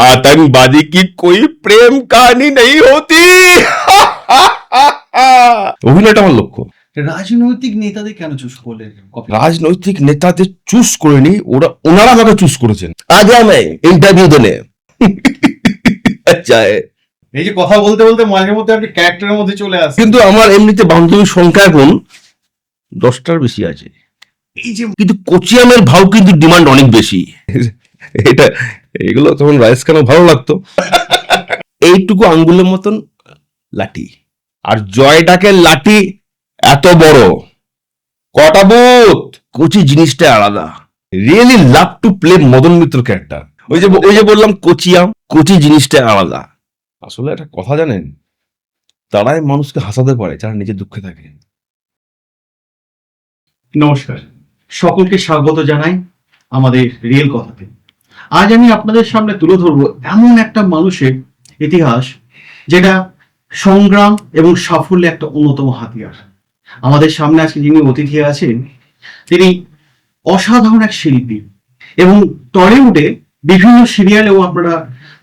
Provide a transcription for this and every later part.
आतंकवादी की कोई प्रेम कहानी नहीं होती। অভিনয়টা আমার লক্ষ্য। রাজনৈতিক নেতাদের কেন চুজ করলেন? রাজনৈতিক নেতাদের চুজ করেনি, ওনারা আমাকে চুজ করেছেন। আজ আমি ইন্টারভিউ দেনে। আচ্ছা, এই যে কথা বলতে বলতে মাঝে মধ্যে আপনি ক্যারেক্টারের মধ্যে চলে আসেন। কিন্তু আমার এমনিতে বান্ধবীর সংখ্যা এখন 10টার বেশি আছে। এই যে কিন্তু কোচিয়ামের ভাও কিন্তু ডিমান্ড অনেক বেশি। এটা এগুলো তখন রাইস কেন ভালো লাগতো। এইটুকু আঙ্গুলের মতন লাঠি, আর জয়টাকে লাঠি এত বড়, কটা বুথ। কোচি জিনিসটা আলাদা। Really love to play Madan Mitra character. ওই যে বললাম কোচিয়াম, কোচি জিনিসটা আলাদা। আসলে একটা কথা জানেন, তারাই মানুষকে হাসাতে পারে যারা নিজে দুঃখে থাকে। নমস্কার, সকলকে স্বাগত জানাই আমাদের রিয়েল কথাতে। আজ আমি আপনাদের সামনে তুলে ধরবো এমন একটা মানুষের ইতিহাস যেটা সংগ্রাম এবং সাফল্যের একটা অন্যতম হাতিয়ার। আমাদের সামনে আজকে যিনি অতিথি আছেন, তিনি অসাধারণ এক শিল্পী এবং টলিউডে বিভিন্ন সিরিয়ালেও আপনারা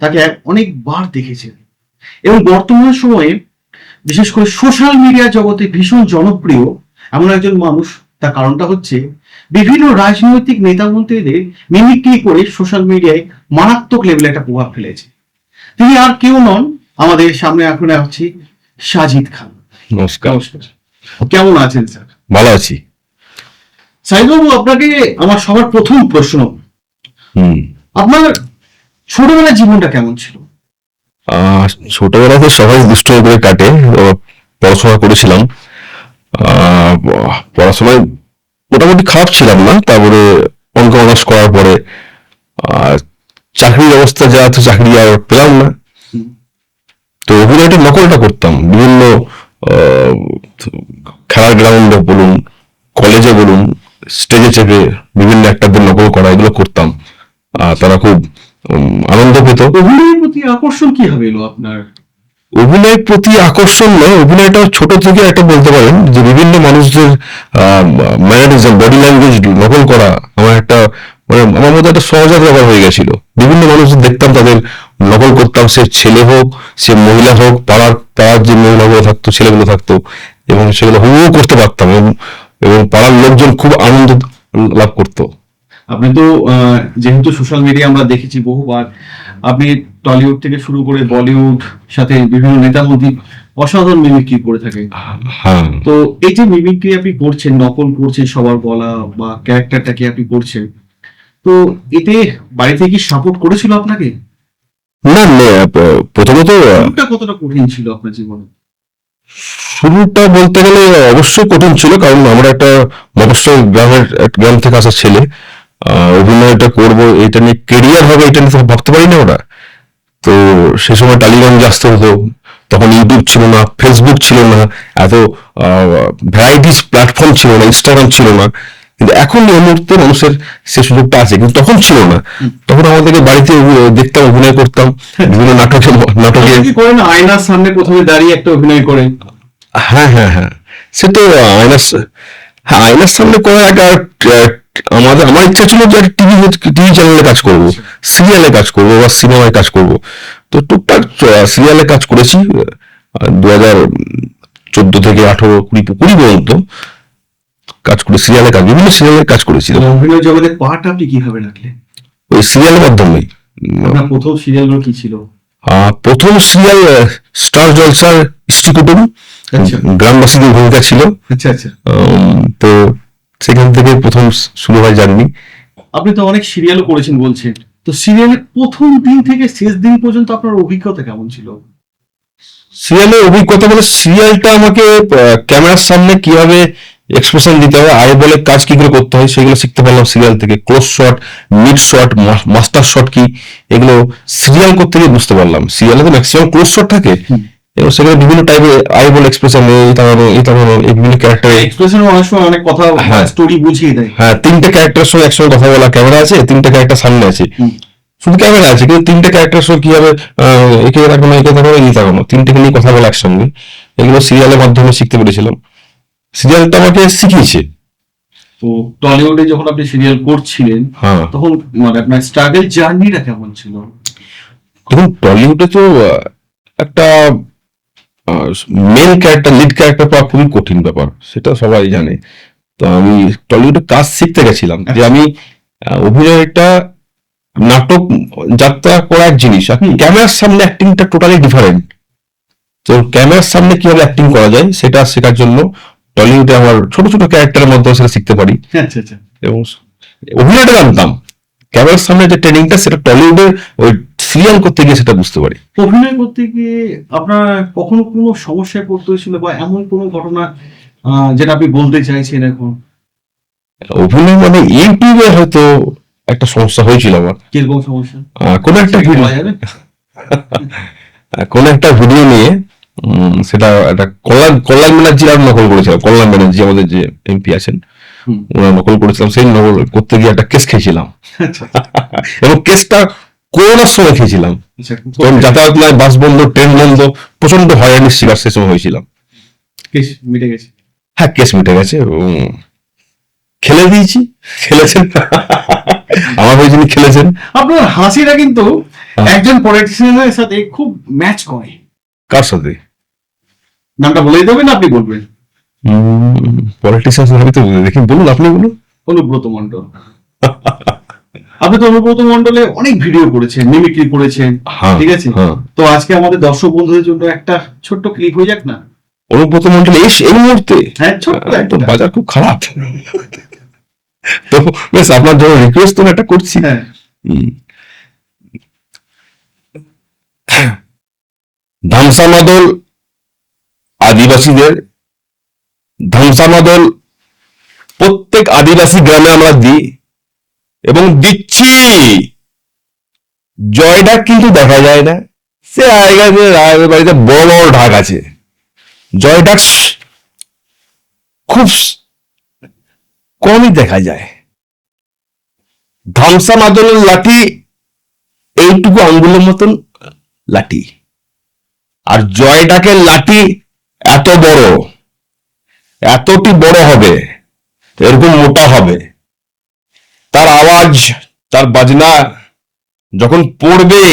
তাকে অনেকবার দেখেছেন এবং বর্তমান সময়ে বিশেষ করে সোশ্যাল মিডিয়া জগতে ভীষণ জনপ্রিয় এমন একজন মানুষ। তার কারণটা হচ্ছে বিভিন্ন রাজনৈতিক নেতা মন্ত্রীদের মিমিক্রি করে সোশ্যাল মিডিয়ায় মারাত্মক লেভেলে একটা প্রভাব ফেলেছে। তিনি আর কেউ নন, আমাদের সামনে এখন হচ্ছে সাজিদ খান। নমস্কার। কেমন আছেন স্যার? ভালো আছি। সাজিদ বাবু, আপনাকে আমার সবার প্রথম প্রশ্ন, আপনার ছোটবেলার জীবনটা কেমন ছিল? ছোটবেলাতে সবাই দুষ্ট করে কাটে। পড়াশোনা করেছিলাম, পড়াশোনায় মোটামুটি খারাপ ছিলাম না। তারপরে অঙ্ক অনার্স করার পরে চাকরির অবস্থা যা, তো চাকরি আর পেলাম না। তো অভিনয়টা নকলটা করতাম বিভিন্ন খেলার গ্রাউন্ডে বলুন, কলেজে বলুন, স্টেজে চেপে বিভিন্ন অ্যাক্টরদের নকল করা, এগুলো করতাম। তারা খুব আনন্দ পেত। অভিনয়ের প্রতি আকর্ষণ কিভাবে এলো আপনার? অভিনয়ের প্রতি আকর্ষণ নয়, অভিনয়টা ছোট থেকে একটা বলতে পারেন যে বিভিন্ন মানুষদের ম্যানারিজম, বডি ল্যাঙ্গুয়েজ নকল করা আমার একটা আমার মধ্যে একটা সহজাত ব্যাপার হয়ে গেছিল। বিভিন্ন মানুষদের দেখতাম, তাদের নকল করতাম। সে ছেলে হোক, সে মহিলা হোক, পাড়ার যে মহিলাগুলো থাকতো, ছেলেগুলো থাকতো, এবং সেগুলো হুবহু করতে পারতাম এবং পাড়ার লোকজন খুব আনন্দ লাভ করতো। আপনি তো যেহেতু সোশ্যাল মিডিয়া আমরা দেখেছি বহুবার, আপনি টলিউড থেকে শুরু করে বলিউড সাথে বিভিন্ন নেতা মন্ত্রী অসাধারণ মিমিক্রি করে থাকে। হ্যাঁ, তো এই যে মিমিক্রি আপনি করছেন, নকল করছেন সবার গলা বা ক্যারেক্টারটাকে আপনি করছেন, তো এতে বাড়ি থেকে কি সাপোর্ট করেছিল আপনাকে? না, প্রথমত কতটা কঠিন ছিল আপনার জীবনে? শুরুটা বলতে গেলে অবশ্যই কঠিন ছিল, কারণ আমরা একটা মফস্বল গ্রাম থেকে আসা ছেলে। অভিনয়টা করবো, এটা নিয়ে কেরিয়ার হবে, এটা নিয়ে ভাবতে পারি না ওরা। তো সে সময় টালিগঞ্জে আসতে হতো, তখন ইউটিউব ছিল না, ফেসবুক ছিল না, এত ভ্যারাইটিস প্ল্যাটফর্ম ছিল না, ইনস্টাগ্রাম ছিল না। কিন্তু এখন এই মুহূর্তে মানুষের সে সুযোগটা আছে, কিন্তু তখন ছিল না। তখন আমাদেরকে বাড়িতে দেখতাম, অভিনয় করতাম বিভিন্ন নাটকে। করেন আয়নার সামনে প্রথমে দাঁড়িয়ে একটা অভিনয় করে? হ্যাঁ, সে তো আয়নার সামনে করার আগে আমার ইচ্ছা ছিল যে টিভি চ্যানেলে কাজ করবো, সিরিয়ালে কাজ করবো বা সিনেমায় কাজ করবো। তো টুকটাক সিরিয়ালে কাজ করেছি 2014 থেকে 18-20 পর্যন্ত কাজ করে বিভিন্ন সিরিয়ালে কাজ করেছি। অভিনয় জগতে পার্ট আপনি কিভাবে রাখলেন? ওই সিরিয়ালের মাধ্যমে। আপনার প্রথম সিরিয়ালগুলো কি ছিল? প্রথম সিরিয়াল স্টার জলসার স্ত্রী কুটুম, গ্রামবাসীদের ভূমিকা ছিল। তো সেখান থেকে প্রথম শুরু হয় জার্নি। আপনি তো অনেক সিরিয়ালও করেছেন বলছেন, তো সিরিয়ালের প্রথম দিন থেকে শেষ দিন পর্যন্ত আপনার অভিজ্ঞতা কেমন ছিল? সিরিয়ালের অভিজ্ঞতা বলে, সিরিয়ালটা আমাকে ক্যামেরার সামনে কিভাবে এক্সপ্রেশন দিতে হয়, আই বলে কাজ কি করে করতে হয়, সেগুলো শিখতে পারলাম সিরিয়াল থেকে। Close shot, mid shot, master shot কি, এগুলো সিরিয়াল করতে গিয়ে বুঝতে পারলাম। সিরিয়ালে তো ম্যাক্সিমাম ক্লোজ শট থাকে এবং সেখানে বিভিন্ন টাইপের আই বল এক্সপ্রেশন, বিভিন্ন ক্যারেক্টার এক্সপ্রেশন অনেক সময় অনেক কথা, স্টোরি বুঝিয়ে দেয়। হ্যাঁ, 3টে ক্যারেক্টারের সঙ্গে একসঙ্গে কথা বলা, ক্যামেরা আছে, 3টে ক্যারেক্টার সামনে আছে, শুধু ক্যামেরা আছে, কিন্তু 3টে ক্যারেক্টারের সঙ্গে কিভাবে একে তাকানো, একে তাকানো, একে তাকানো, 3টেকে নিয়ে কথা বলা একসঙ্গে, এগুলো সিরিয়ালের মাধ্যমে শিখতে পেরেছিলাম। সিরিয়ালটা আমাকে শিখিয়েছে। তো টলিউডে যখন আপনি সিরিয়াল করছিলেন, তখন মানে আপনার স্ট্রাগল জার্নিটা কেমন ছিল? দেখুন টলিউডে তো একটা মেন ক্যারেক্টার, লিড ক্যারেক্টার পাওয়া খুবই কঠিন ব্যাপার, সেটা সবাই জানে। তো আমি টলিউডে কাজ শিখতে গেছিলাম, যে আমি অভিনয়টা, নাটক যাত্রা করা এক জিনিস, আর ক্যামেরার সামনে অ্যাক্টিংটা টোটালি ডিফারেন্ট। তো ক্যামেরার সামনে কিভাবে অ্যাক্টিং করা যায় সেটা শেখার জন্য টলিউডে আমার ছোট ছোট ক্যারেক্টারের মধ্যে সেটা শিখতে পারি। আচ্ছা আচ্ছা। এবং অভিনয়টা জানতাম, ক্যামেরার সামনে যে ট্রেনিংটা সেটা টলিউডে ওই সিরিয়াল করতে গিয়ে সেটা বুঝতে পারি। অভিনয় করতে গিয়ে আপনার কখনো কোনো সমস্যায় পড়তে হয়েছিল, বা এমন কোনো ঘটনা যেটা আপনি বলতে চাইছেন এখন? অভিনয় মানে ইউটিউবে হয়তো একটা সমস্যা হয়েছিল আমার। কিরকম সমস্যা? কোনো একটা সেটা কি ভিডিও, বলা যাবে? কোন একটা ভিডিও নিয়ে সেটা একটা কল্যাণ ব্যানার্জি আর নকল করেছিলাম। কল্যাণ ব্যানার্জি আমাদের যে এমপি আছেন, হুম। ওনার নকল করেছিলাম। সেই নকল করতে গিয়ে একটা কেস খেয়েছিলাম, আচ্ছা এবং কেসটা করোনার সময় খেয়েছিলাম। আচ্ছা। তখন যাতায়াত নাই, বাস বন্ধ, ট্রেন বন্ধ, প্রচন্ড হয়রানির শিকার সে সময় হয়েছিলাম। কেস মিটে গেছে? হ্যাঁ, কেস মিটে গেছে এবং খেলে দিয়েছি। খেলেছেন আমার হয়ে যিনি খেলেছেন। আপনার হাসিটা কিন্তু হ্যাঁ। একজন পলিটিশিয়ানের সাথে খুব ম্যাচ করে। কার সাথে? নামটা বলেই দেবেন, আপনি বলবেন? পলিটিশিয়ান আমি তো দেখি, বলুন, আপনি বলুন। অনুব্রত মণ্ডল। আপনি তো অনুব্রত মণ্ডলে অনেক ভিডিও করেছেন, মিমিক্রি করেছেন, হ্যাঁ, ঠিক আছে? হ্যাঁ। তো আজকে আমাদের দর্শক বন্ধুদের জন্য একটা ছোট্ট ক্লিপ হয়ে যাক না? অনুব্রত মন্ডল এই মুহূর্তে হ্যাঁ, ছোট্ট তো একটা। বাজার খুব খারাপ। তো বেশ, আপনার জন্য রিকোয়েস্ট তো একটা করছি। হ্যাঁ। হুম। ধামসামাদল আদিবাসীদের, ধামসামাদল প্রত্যেক আদিবাসী গ্রামে আমরা দিই এবং দিচ্ছি। জয়ঢাক কিন্তু দেখা যায় না। সে রায়ের বাড়িতে বড় বড় ঢাক আছে, জয়ঢাক খুব কমই দেখা যায়। ধামসা মাদলের লাঠি এইটুকু আঙ্গুলের মতন লাঠি, আর জয়ঢাকের লাঠি এত বড়, এতটি বড় হবে, এরকম মোটা হবে। তার আওয়াজ, তার বাজনা যখন পড়বে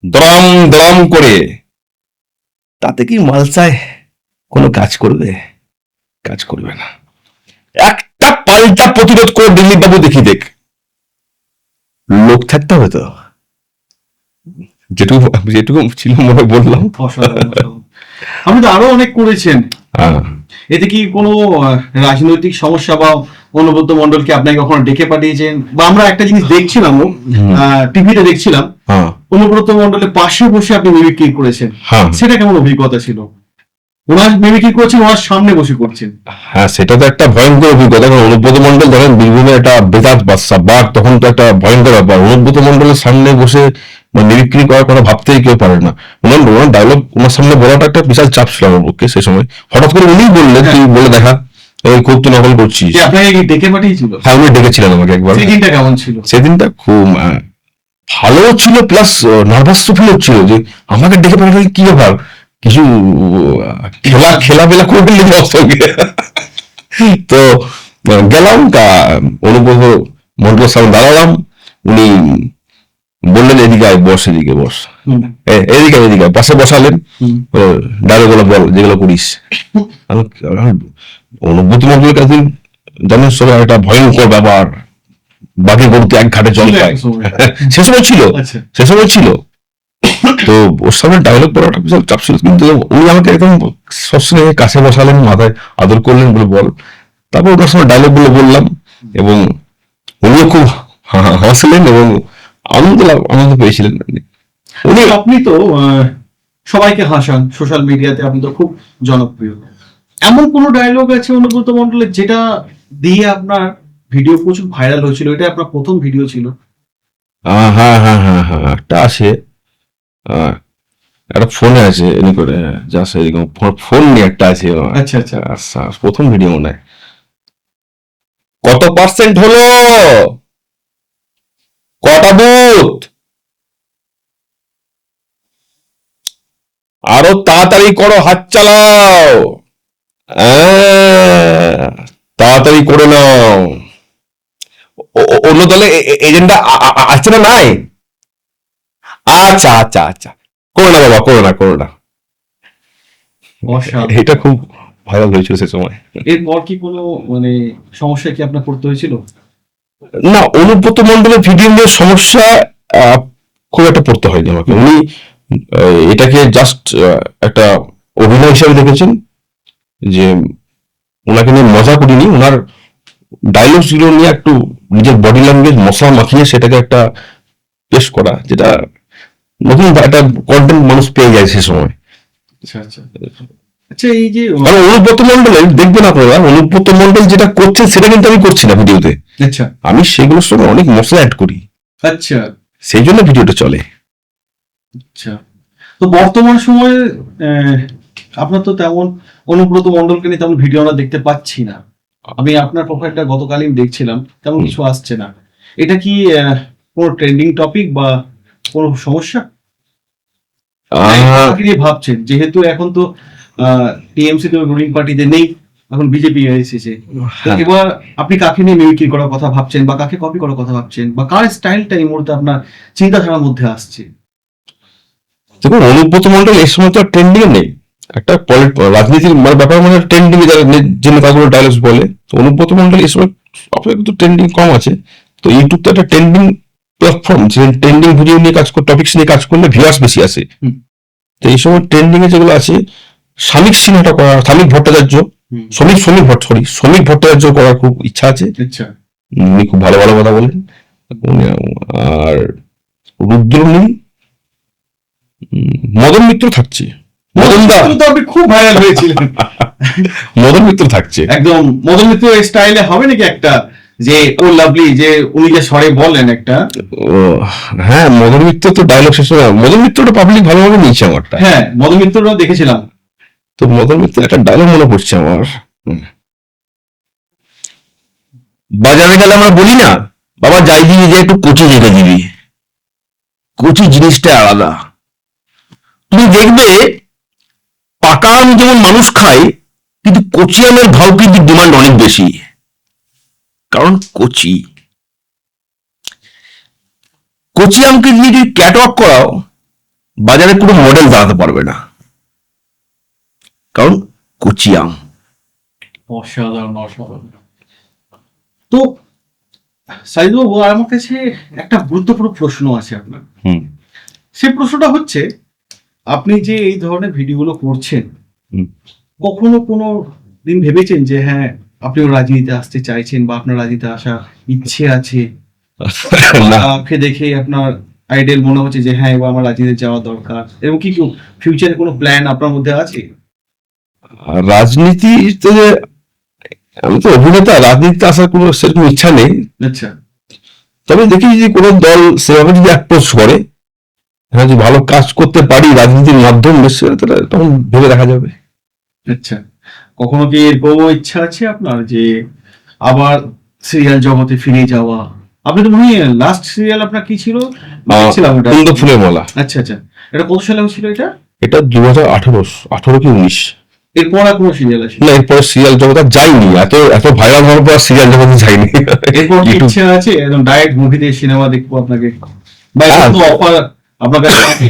দরাম দরাম করে, তাতে কি মালসায় কোনো কাজ করবে? কাজ করবে না। একটা পাল্টা প্রতিরোধ করে দিল্লি বাবু দেখি দেখ, লোক থাকতে হবে তো। যেটুকু যেটুকু ছিল মনে বললাম। অসাধারণ, অসাধারণ। আপনি তো আরো অনেক করেছেন। হ্যাঁ। এতে কি কোনো রাজনৈতিক সমস্যা বা অনুব্রত মণ্ডলকে আপনাকে কখনো ডেকে পাঠিয়েছেন? বা আমরা একটা জিনিস দেখছিলাম, টিভিতে দেখছিলাম, হ্যাঁ, অনুব্রত মণ্ডলের পাশে বসে আপনি মিমিক্রি করেছেন, হ্যাঁ, সেটা কেমন অভিজ্ঞতা ছিল? ওনার মিমিক্রি করছেন, ওনার সামনে বসে করছেন। হ্যাঁ, সেটা তো একটা ভয়ঙ্কর অভিজ্ঞতা। কারণ অনুব্রত মন্ডল ধরেন বীরভূমে একটা বেতাজ বাদশা বাঘ, তখন তো একটা ভয়ঙ্কর ব্যাপার। অনুব্রত মন্ডলের সামনে বসে মিমিক্রি করার কথা ভাবতেই কেউ পারে না। ওনার ডায়লগ ওনার সামনে বলাটা একটা বিশাল চাপ ছিল আমার পক্ষে সে সময়। হঠাৎ করে উনি বললেন, তুই বলে দেখা, এই খুব তুই নকল করছিস। যে আপনাকে কি ডেকে পাঠিয়েছিল? হ্যাঁ, উনি ডেকেছিলেন আমাকে একবার। সেই দিনটা কেমন ছিল? সেদিনটা খুব ভালো ছিল, প্লাস নার্ভাস ফিল হচ্ছিল যে আমাকে ডেকে পাঠালে কি ব্যাপার, কিছু খেলাবেলা করবেন নাকি আমার সঙ্গে। তো গেলাম, অনুব্রত মন্ডলের সামনে দাঁড়ালাম। উনি বললেন, এদিকে আয়, বস, এদিকে বস, এদিকে এদিকে পাশে বসালেন। ডায়লগ গুলো বল যেগুলো করিস। অনুব্রত মন্ডলের কাছে জানেন সবাই একটা ভয়ঙ্কর ব্যাপার, বাকি গরুতে এক ঘাটে জল খায়, সে সময় ছিল, সে সময় ছিল। তো ওর সামনে ডায়লগ বলাটা বিশাল চাপ ছিল। কিন্তু উনি আমাকে একদম সবসময় কাছে বসালেন, মাথায় আদর করলেন, বলে বল। তারপর ওনার সময় ডায়লগ গুলো বললাম এবং উনিও খুব হাসলেন এবং আনন্দ পেয়েছিলেন। উনি, আপনি তো সবাইকে হাসান, সোশ্যাল মিডিয়াতে আপনি তো খুব জনপ্রিয়। এমন কোন ডায়লগ আছে অনুব্রত মণ্ডলের যেটা দিয়ে আপনার ভিডিও প্রচুর ভাইরাল হয়েছিল? এটা আপনার প্রথম ভিডিও ছিল? হ্যাঁ হ্যাঁ হ্যাঁ হ্যাঁ, একটা আছে, একটা ফোনে আছে এনে করে যা এরকম ফোন নিয়ে একটা আছে। আচ্ছা আচ্ছা, প্রথম ভিডিও মনে হয়। কত পার্সেন্ট হলো, কটা বুথ, আরো তাড়াতাড়ি করো, হাত চালাও, তাড়াতাড়ি করে নাও। অন্য দলে এজেন্ডা আছে না নাই? আচ্ছা আচ্ছা আচ্ছা, করো না বাবা, করো না। অসাধারণ। এটা খুব ভাইরাল হয়েছিল সে সময়। এরপর কি কোনো মানে সমস্যা কি আপনার পড়তে হয়েছিল? না, অনুব্রত মন্ডলের ভিডিও নিয়ে সমস্যা আহ, খুব একটা পড়তে হয়নি আমাকে। উনি এটাকে জাস্ট একটা অভিনয় হিসাবে দেখেছেন, যে ওনাকে নিয়ে মজা করিনি, ওনার ডায়লগস গুলো নিয়ে একটু নিজের বডি ল্যাঙ্গুয়েজ মশলা মাখিয়ে সেটাকে একটা পেশ করা, যেটা নতুন একটা কন্টেন্ট মানুষ পেয়ে যায় সে সময়। আচ্ছা আচ্ছা আচ্ছা, এই যে আর অনুব্রত মন্ডলের দেখবেন আপনারা, অনুব্রত মন্ডল যেটা করছেন সেটা কিন্তু আমি করছি না ভিডিওতে, আচ্ছা আমি সেগুলোর সঙ্গে অনেক মশলা অ্যাড করি, আচ্ছা সেই জন্য ভিডিওটা চলে। আচ্ছা। তো বর্তমান সময়ে আপনার তো তেমন অনুব্রত মণ্ডলকে নিয়ে তেমন ভিডিও আমরা দেখতে পাচ্ছি না। আমি আপনার প্রোফাইলটা গতকালই দেখছিলাম, তেমন কিছু আসছে না। এটা কি কোনো ট্রেন্ডিং টপিক বা কোনো সমস্যা কাকে নিয়ে ভাবছেন? যেহেতু এখন তো টিএমসি তো রুলিং পার্টিতে নেই, এখন বিজেপি এসেছে, তো হ্যাঁ। এবার আপনি কাকে নিয়ে মিমিক্রি করার কথা ভাবছেন, বা কাকে কপি করার কথা ভাবছেন, বা কার স্টাইলটা এই মুহূর্তে আপনার চিন্তাধারার মধ্যে আসছে? দেখুন, অনুব্রত মন্ডল এই সময় তো ট্রেন্ডিং এ নেই, একটা রাজনীতির মানে ব্যাপার, মানে ট্রেন্ডিং এ যারা যে নেতাগুলো ডায়লগস বলে, তো অনুব্রত মন্ডল এই সময় আপনার তো ট্রেন্ডিং কম আছে। তো ইউটিউব তো একটা ট্রেন্ডিং প্ল্যাটফর্ম, যে ট্রেন্ডিং ভিডিও নিয়ে কাজ করে, টপিকস নিয়ে কাজ করলে ভিউয়ার্স বেশি আসে। হুম। তো এই সময় ট্রেন্ডিং এ যেগুলো আছে, সামিক সিনহাটা করা, সামিক ভট্টাচার্য, শ্রমিক ভট্টাচার্য করার খুব ইচ্ছা আছে। আচ্ছা উনি খুব ভালো ভালো কথা বলেন। আর রুদ্রনীল, মদন মিত্র থাকছে, মদন দা, তো আপনি খুব ভাইরাল হয়েছিলেন। মদন মিত্র থাকছে। একদম মদন মিত্র স্টাইলে হবে নাকি একটা, যে ও লাভলি, যে উনি যে স্বরে বলেন একটা? ও, হ্যাঁ, মদন মিত্র তো ডায়লগ শেষ হয়ে, মদন মিত্রটা পাবলিক ভালোভাবে নিয়েছে আমারটা। হ্যাঁ, মদন মিত্ররাও দেখেছিলাম। তো মদন মিত্র একটা ডায়লগ মনে পড়ছে আমার। বাজারে গেলে আমরা বলি না, বাবা যাই দিবি যে একটু কচি রেখে দিবি, কচি জিনিসটা আলাদা। তুমি দেখবে পাকা আম যেমন মানুষ খায়, কিন্তু কচি আমের ভাव কিন্তু ডিমান্ড অনেক বেশি, কারণ কচি কচি আমকে যদি ক্যাটওয়াক করাও, বাজারে কোনো মডেল দাঁড়াতে পারবে না, কারণ কচি আম। অসাধারণ অসাধারণ। তো সাইদুবাবু, আমার কাছে একটা গুরুত্বপূর্ণ প্রশ্ন আছে আপনার। সেই প্রশ্নটা হচ্ছে, আপনি যে এই ধরনের ভিডিওগুলো করছেন, হুম। কখনো কোনো দিন ভেবেছেন যে হ্যাঁ আপনিও রাজনীতিতে আসতে চাইছেন, বা আপনার রাজনীতিতে আসা ইচ্ছে আছে, না, তাকে দেখে আপনার আইডিয়াল মনে হচ্ছে যে হ্যাঁ এবার আমার রাজনীতিতে যাওয়া দরকার, এবং কি ফিউচারে কোনো প্ল্যান আপনার মধ্যে আছে? রাজনীতিতে যে, আমি তো অভিনেতা, রাজনীতিতে আসার কোনো সেরকম ইচ্ছা নেই। আচ্ছা তবে দেখি যে কোনো দল সেভাবে যদি অ্যাপ্রোচ করে, হ্যাঁ, যদি ভালো কাজ করতে পারি রাজনীতির মাধ্যমে, সেটা তখন ভেবে দেখা যাবে। আচ্ছা, কখনো কি এরকমও ইচ্ছা আছে আপনার যে আবার সিরিয়াল জগতে ফিরে যাওয়া? আপনি তো মনে হয় লাস্ট সিরিয়াল আপনার কি ছিল? দেখছিলাম ওটা। কুন্দ ফুলের মালা, আচ্ছা আচ্ছা, এটা কত সালে ছিল এটা? এটা 2018 কি 19। এরপর আর কোনো সিরিয়াল আছে? না, এরপরে সিরিয়াল জগৎ আর যাইনি, এত ভাইরাল হওয়ার পর সিরিয়াল জগতে যাইনি। এরপর কি YouTube- ইচ্ছা আছে একদম ডাইরেক্ট মুভিতে সিনেমা দেখবো আপনাকে, বা হ্যাঁ। কোনো অফার আপনার কাছে আছে?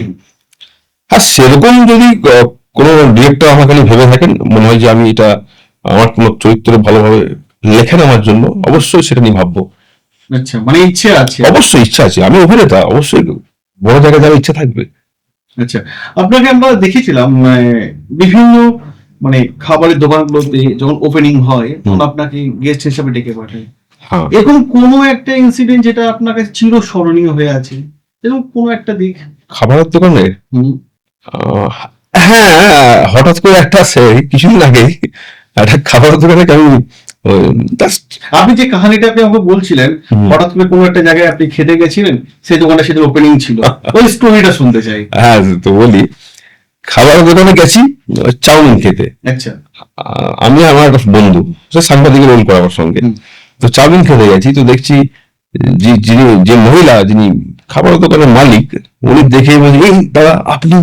হ্যাঁ, সেরকম যদি কোনো ডিরেক্টর আমাকে নিয়ে ভেবে থাকেন, মনে হয় যে আমি এটা আমার কোনো চরিত্র ভালোভাবে লেখেন আমার জন্য, অবশ্যই সেটা নিয়ে ভাববো। আচ্ছা, মানে ইচ্ছে আছে। অবশ্যই ইচ্ছা আছে, আমি অভিনেতা, অবশ্যই বড় জায়গায় যাওয়ার ইচ্ছা থাকবে। আচ্ছা, আপনাকে আমরা দেখেছিলাম বিভিন্ন মানে খাবারের দোকানগুলোতে যখন ওপেনিং হয়, তখন আপনাকে গেস্ট হিসেবে ডেকে পাঠায়। হ্যাঁ, এরকম কোনো একটা ইনসিডেন্ট যেটা আপনার কাছে চিরস্মরণীয় হয়ে আছে, এরকম কোনো একটা দিক? খাবারের দোকানে হ্যাঁ, হঠাৎ করে একটা কিছুদিন আগে একটা খাবারের দোকানে আমি জাস্ট, আপনি যে কাহিনীটা আপনি আমাকে বলছিলেন, হঠাৎ করে কোনো একটা জায়গায় আপনি খেতে গেছিলেন, সেই দোকানটা সেদিন ওপেনিং ছিল, ওই স্টোরিটা শুনতে চাই। হ্যাঁ তো বলি, খাবারের দোকানে গেছি চাউমিন খেতে। আচ্ছা আমি আমার একটা বন্ধু, সে সাংবাদিকের রোল করে আমার সঙ্গে। তো চাউমিন খেতে গেছি, তো দেখছি যে মহিলা, যিনি খাবার দোকানের মালিক, উনি দেখে বলছি, এই দাদা আপনি,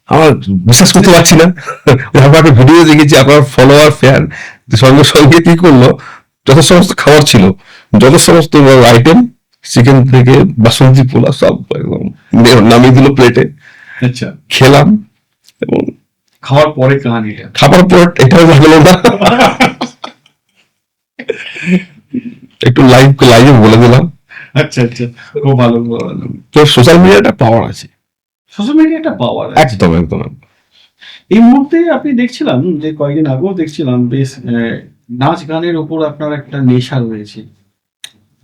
আমার বিশ্বাস করতে পারছি না, আমরা একটা ভিডিও দেখেছি আপনার ফলোয়ার ফ্যান। সঙ্গে সঙ্গে কি করলো, যত সমস্ত খাবার ছিল, যত সমস্ত আইটেম চিকেন থেকে বাসন্তী পোলা সব একদম নামিয়ে দিল প্লেটে, আচ্ছা, খেলাম এবং খাওয়ার পরে কাহানিটা খাবার পর এটাও লাগলো না, একটু লাইভে বলে দিলাম। আচ্ছা আচ্ছা, খুব ভালো ভালো। তো সোশ্যাল মিডিয়াটা পাওয়ার আছে, সোশ্যাল মিডিয়াটা পাওয়ার একদম একদম। এই মুহূর্তে আপনি দেখছিলাম যে কয়েকদিন আগেও দেখছিলাম বেশ নাচ গানের উপর আপনার একটা নেশা রয়েছে,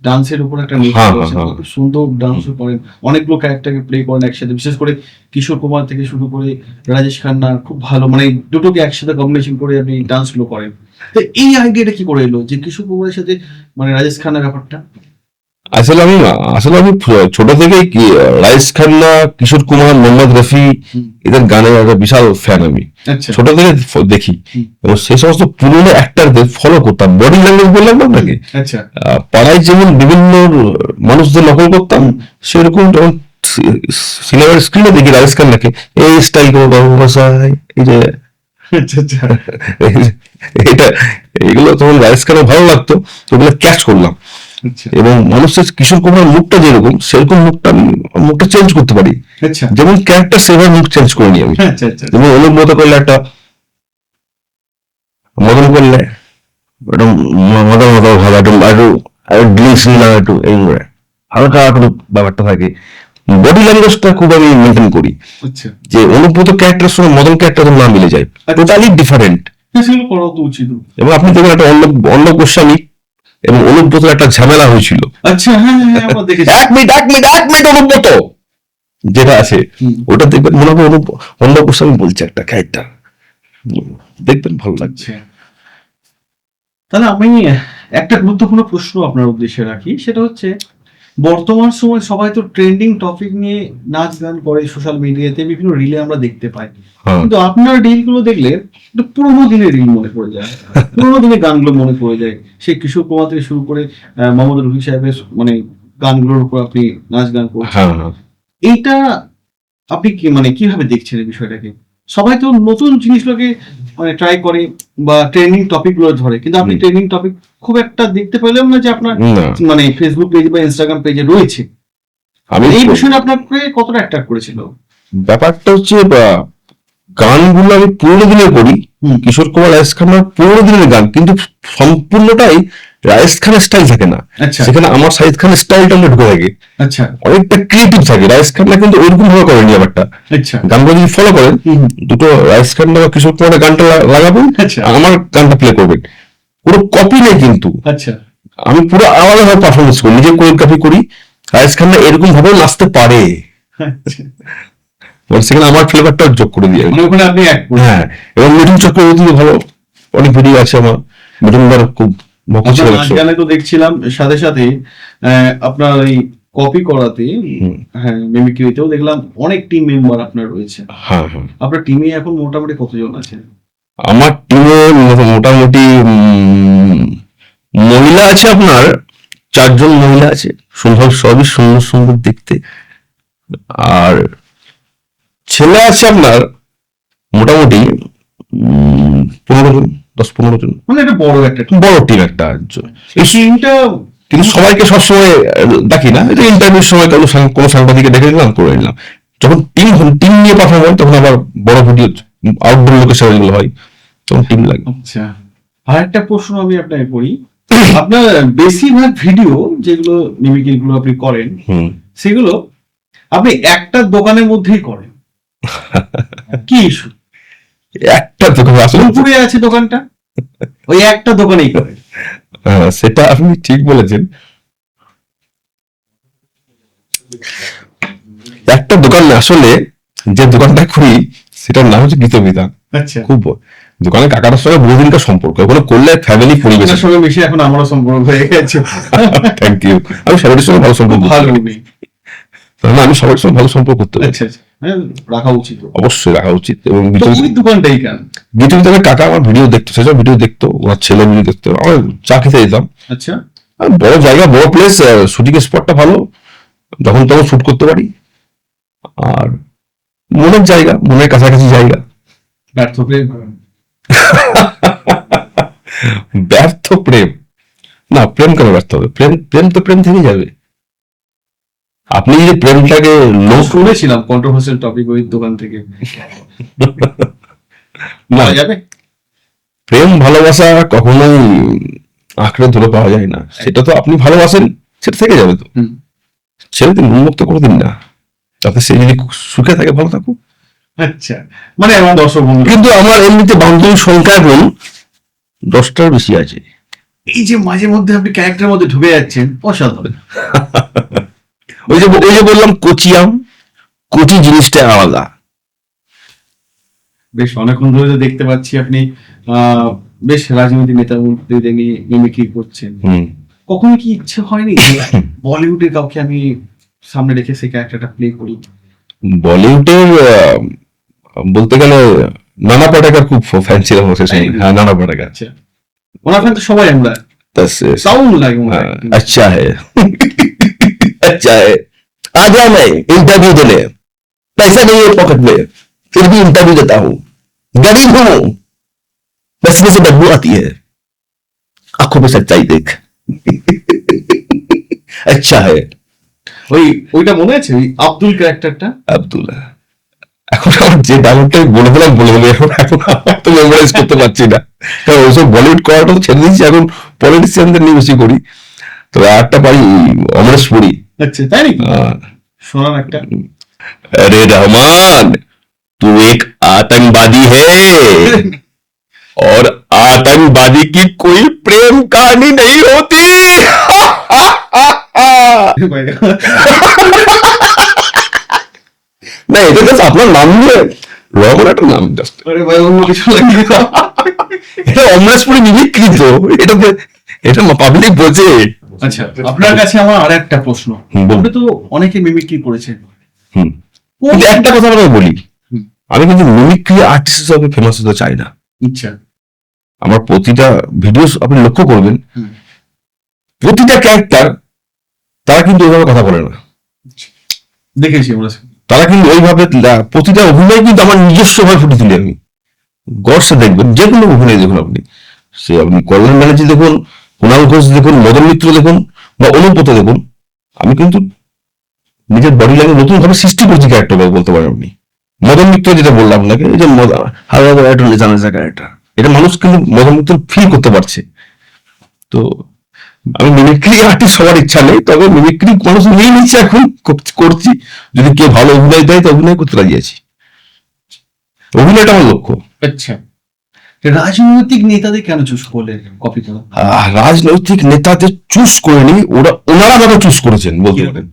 ডান্সের উপর একটা নেশা হ্যাঁ, রয়েছে, হ্যাঁ, খুব সুন্দর ডান্সও করেন, অনেকগুলো ক্যারেক্টারকে প্লে করেন একসাথে, বিশেষ করে কিশোর কুমার থেকে শুরু করে রাজেশ খান্না, খুব ভালো মানে দুটোকে একসাথে কম্বিনেশন করে আপনি ডান্সগুলো করেন। তো এই আইডিয়াটা কি করে এলো যে কিশোর কুমারের সাথে মানে রাজেশ খান্নার ব্যাপারটা? আসলে আমি ছোট থেকেই রাইস খান্না, কিশোর কুমার, মোহাম্মদ রফি এদের গানের একটা বিশাল ফ্যান আমি, আচ্ছা, ছোট থেকে দেখি এবং সেই সমস্ত পুরনো অ্যাক্টরদের ফলো করতাম। বডি ল্যাঙ্গুয়েজ বললাম না আপনাকে, আচ্ছা, পাড়ায় যেমন বিভিন্ন মানুষদের নকল করতাম, সেরকম যখন সিনেমার স্ক্রিনে দেখি রাজেশ খান্নাকে, এই স্টাইল করে বাবু মশাই, এই যে আচ্ছা, আচ্ছা, এটা, এগুলো তখন রাজেশ খান্না ভালো লাগতো, তো ওগুলো ক্যাচ করলাম। আচ্ছা, এবং মানুষের কিশোর কুমার মুখটা যেরকম সেরকম মুখটা চেঞ্জ করতে পারি, আচ্ছা, যেমন ক্যারেক্টার সেভাবে মুখ চেঞ্জ করে নি আমি। আচ্ছা, আচ্ছা, যেমন অনুব্রত করলে একটা মদন করলে একটু মদন মতো ভালো, একটু একটু ড্রিঙ্কস নিলাম, একটু এই হালকা একটু ব্যাপারটা থাকে। বডি ল্যাঙ্গুয়েজটা খুব আমি মেনটেন করি, আচ্ছা, যে অনুব্রত ক্যারেক্টারের সঙ্গে মদন ক্যারেক্টার না মিলে যায়, টোটালি ডিফারেন্ট। সেগুলো করা তো উচিত। এবং আপনি দেখবেন একটা অন্য গোস্বামী এবং অনুব্রত একটা ঝামেলা হয়েছিল। আচ্ছা, হ্যাঁ হ্যাঁ হ্যাঁ, আমরা দেখেছি। এক মিনিট অনুব্রত যেটা আছে, ওটা দেখবেন মনে হবে অন্য গোস্বামী বলছে একটা ক্যারেক্টার, দেখবেন ভালো লাগছে। আচ্ছা, তাহলে আমি একটা গুরুত্বপূর্ণ প্রশ্ন আপনার উদ্দেশ্যে রাখি, সেটা হচ্ছে বর্তমান সময় সবাই তো ট্রেন্ডিং টপিক নিয়ে নাচ গান করে সোশ্যাল মিডিয়াতে, বিভিন্ন রিলে আমরা দেখতে পাই, হ্যাঁ, কিন্তু আপনার রিল গুলো দেখলে একটু পুরোনো দিনের রিল মনে পড়ে যায়, পুরোনো দিনের গানগুলো মনে পড়ে যায়, সেই কিশোর কুমার থেকে শুরু করে মোহাম্মদ রফি সাহেবের মানে গানগুলোর উপর আপনি নাচ গান করছেন। হ্যাঁ, হ্যাঁ। এইটা আপনি কি মানে কিভাবে দেখছেন এই বিষয়টাকে? সবাই তো নতুন জিনিসগুলোকে মানে ট্রাই করে বা ট্রেন্ডিং টপিক গুলো ধরে, কিন্তু আপনি ট্রেন্ডিং টপিক খুব একটা দেখতে পেলাম না যে আপনার না, মানে ফেসবুক পেজ বা ইনস্টাগ্রাম পেজে রয়েছে। আমি এই বিষয়টা আপনাকে কতটা অ্যাট্রাক্ট করেছিল? ব্যাপারটা হচ্ছে গানগুলো আমি পুরোনো দিনের করি, কিশোর কুমার, রাজেশ খান্নার পুরোনো দিনের গান, কিন্তু সম্পূর্ণটাই রাজেশ খানের স্টাইল থাকে না, আচ্ছা, সেখানে আমার সাইদ খানের স্টাইলটা ঢুকে থাকে, আচ্ছা, অনেকটা ক্রিয়েটিভ থাকে। রাজেশ খান্না কিন্তু ওইরকম ভাবে করেনি ব্যাপারটা। আচ্ছা, গানগুলো যদি ফলো করেন, দুটো রাজেশ খান্না বা কিশোর কুমারের গানটা লাগাবেন, আচ্ছা, আর আমার গানটা প্লে করবেন, কোনো কপি নেই কিন্তু আচ্ছা, আমি পুরো আলাদা ভাবে পারফরমেন্স করি, নিজে কোরিওগ্রাফি করি। রাজেশ খান্না এরকম ভাবে নাচতে পারে, আচ্ছা। মানে সেখানে আমার ফ্লেভারটা যোগ করে দিয়ে। মানে ওখানে আপনি এক হ্যাঁ, এবং মিঠুন চক্রবর্তী ভালো, অনেক ভিডিও আছে আমার, মিঠুন দার খুব ভক্ত ছিল। নাচ গানে তো দেখছিলাম সাথে সাথে আপনার এই কপি করাতে, হ্যাঁ মিমিক্রিতেও দেখলাম অনেক টিম মেম্বার আপনার রয়েছে। হ্যাঁ, হ্যাঁ। আপনার টিমে এখন মোটামুটি কতজন আছে? আমার টিমে মোটামুটি মহিলা আছে আপনার 4 জন মহিলা আছে, সুন্দর, সবই সুন্দর সুন্দর দেখতে। আর ছেলে আছে আপনার মোটামুটি 15 জন, 10-15 জন, মানে এটা বড় একটা team। বড় টিম একটা। এই টিমটা কিন্তু সবাইকে সবসময় ডাকি না, ইন্টারভিউর সময় কোনো সাংবাদিকে ডেকে নিলাম, করে নিলাম। যখন টিম নিয়ে পারফর্ম হয় তখন আবার বড় ভিডিও আউটডোর লোকেশন এগুলো হয়, তখন টিম লাগে। আচ্ছা, আর একটা প্রশ্ন আমি আপনাকে করি, আপনার বেশিরভাগ ভিডিও যেগুলো মিমিক্রি গুলো আপনি করেন, সেগুলো আপনি একটা দোকানের মধ্যেই করেন, কি ইস্যু? একটা দোকান আসলে রংপুরে আছে দোকানটা, ওই একটা দোকানেই করেন। সেটা আপনি ঠিক বলেছেন, একটা দোকান না, আসলে যে দোকানটা করি সেটার নাম হচ্ছে গীতবিতান। আচ্ছা, খুব দোকানের কাকাটার সঙ্গে বহুদিনকার সম্পর্ক, ওগুলো করলে ফ্যামিলি পরিবেশ। আপনার সঙ্গে মিশে এখন আমারও সম্পর্ক হয়ে গেছে। Thank you. আমি সবার সঙ্গে ভালো সম্পর্ক, ভালো না আমি সবার সঙ্গে ভালো সম্পর্ক করতে পারি। আচ্ছা, আচ্ছা, হ্যাঁ, রাখা উচিত, অবশ্যই রাখা উচিত। এবং তো ওই দোকানটাই কেন? গীতবিতানের কাকা আমার ভিডিও দেখতো, সেসব ভিডিও দেখতো, ওনার ছেলে ভিডিও দেখতো, আমার চা খেতে যেতাম। আচ্ছা, আর বড় জায়গা, বড় প্লেস, শুটিং স্পটটা ভালো, যখন তখন শুট করতে পারি। আর মনের জায়গা, মনের কাছাকাছি জায়গা। ব্যর্থ প্রেম? ব্যর্থ প্রেম না, প্রেম কেন ব্যর্থ হবে? প্রেম প্রেম তো প্রেম থেকে যাবে। আপনি যে প্রেমটাকে লোক শুনেছিলাম কন্ট্রোভার্সিয়াল টপিক ওই দোকান থেকে। না, পাওয়া যাবে? প্রেম ভালোবাসা কখনোই আঁকড়ে ধরে পাওয়া যায় না। সেটা তো আপনি ভালোবাসেন, সেটা থেকে যাবে তো। হুম। ছেড়ে দিন, উন্মুক্ত করে দিন না, তাতে সে যদি সুখে থাকে ভালো থাকুক। আচ্ছা, মানে আমার দর্শক বন্ধু, কিন্তু আমার এমনিতে বান্ধবীর সংখ্যা এখন 10টার বেশি আছে। এই যে মাঝে মধ্যে আপনি ক্যারেক্টারের মধ্যে ঢুকে যাচ্ছেন, অসাধারণ। ওই যে বললাম কচিয়াম, কচি জিনিসটা আলাদা। বেশ অনেকক্ষণ ধরে তো দেখতে পাচ্ছি আপনি বেশ রাজনৈতিক নেতাদের নিয়ে মিমিক্রি করছেন। হুম। কখনো কি ইচ্ছে হয়নি যে বলিউডের কাউকে আমি সামনে রেখে সেই ক্যারেক্টারটা প্লে করি? বলিউডের বলতে গেলে নানা পাটেকার খুব ফ্যান ছিলাম সে সময়। হ্যাঁ, নানা পাটেকার। আচ্ছা, ওনার ফ্যান তো সবাই আমরা, साउंड लाइक अच्छा है। अच्छा है, आ गया मैं इंटरव्यू देने, पैसा नहीं है पॉकेट में फिर भी इंटरव्यू देता हूँ, गरीब हूँ, बचने से बदबू आती है, आंखों में सच्चाई देख। अच्छा है। ওইটা মনে আছে, ওই আব্দুল ক্যারেক্টারটা? আব্দুল্লাহ, এখন আমার যে ডায়লগটা বলে দিলাম এখন আমার তো মেমোরাইজ করতে পারছি না, কারণ ওইসব বলিউড করাটা তো ছেড়ে দিচ্ছি, এখন পলিটিশিয়ানদের নিয়ে বেশি করি। তবে আরটা পারি, অমরেশ পুরী। আচ্ছা, তাই নাকি? শোনান একটা। अरे रहमान, तू एक आतंकवादी है और आतंकवादी की कोई प्रेम कहानी नहीं होती। না, এটা জাস্ট আপনার নাম দিয়ে রহমান একটা নাম জাস্ট, আরে ভাই, অন্য কিছু লাগিয়ে দাও। এটা অমরেশ পুরী মিমিক্রি তো, এটা পাবলিক বোঝে। আচ্ছা, আপনার কাছে আমার আর একটা প্রশ্ন। আপনি তো অনেকে মিমিক্রি করেছেন, হুম, কিন্তু একটা কথা আমরা বলি, আমি কিন্তু মিমিক্রি আর্টিস্ট হিসেবে ফেমাস হতে চাই না। আচ্ছা, আমার প্রতিটা ভিডিও আপনি লক্ষ্য করবেন, প্রতিটা ক্যারেক্টার তারা কিন্তু ওইভাবে কথা বলে না, দেখেছি আমরা। তারা কিন্তু ওইভাবে প্রতিটা অভিনয় কিন্তু আমার নিজস্ব ভাবে ফুটে তুলি আমি। গডসে দেখবেন, যে কোনো অভিনয় দেখুন আপনি, সে আপনি কল্যাণ ব্যানার্জি দেখুন, কুণাল ঘোষ দেখুন, মদন মিত্র দেখুন, বা অনুব্রত দেখুন, আমি কিন্তু নিজের বডি ল্যাঙ্গুয়েজ নতুন ভাবে সৃষ্টি করছি ক্যারেক্টার বলতে পারেন আপনি। মদন মিত্র যেটা বললাম আপনাকে, এই যে ক্যারেক্টার, এটা মানুষ কিন্তু মদন মিত্র ফিল করতে পারছে। তো আমি মিমিক্রি আর্টিস্ট হওয়ার ইচ্ছা নেই, তবে মিমিক্রি মানুষ নিয়ে নিচ্ছে, এখন করছি। যদি কেউ ভালো অভিনয় দেয় তো অভিনয় করতে রাজি আছি, অভিনয়টা আমার লক্ষ্য। আচ্ছা, রাজনৈতিক নেতাদের কেন চুজ করলেন কপি করা? রাজনৈতিক নেতাদের চুজ করেনি, ওনারা যারা চুজ করেছেন বলতে পারেন।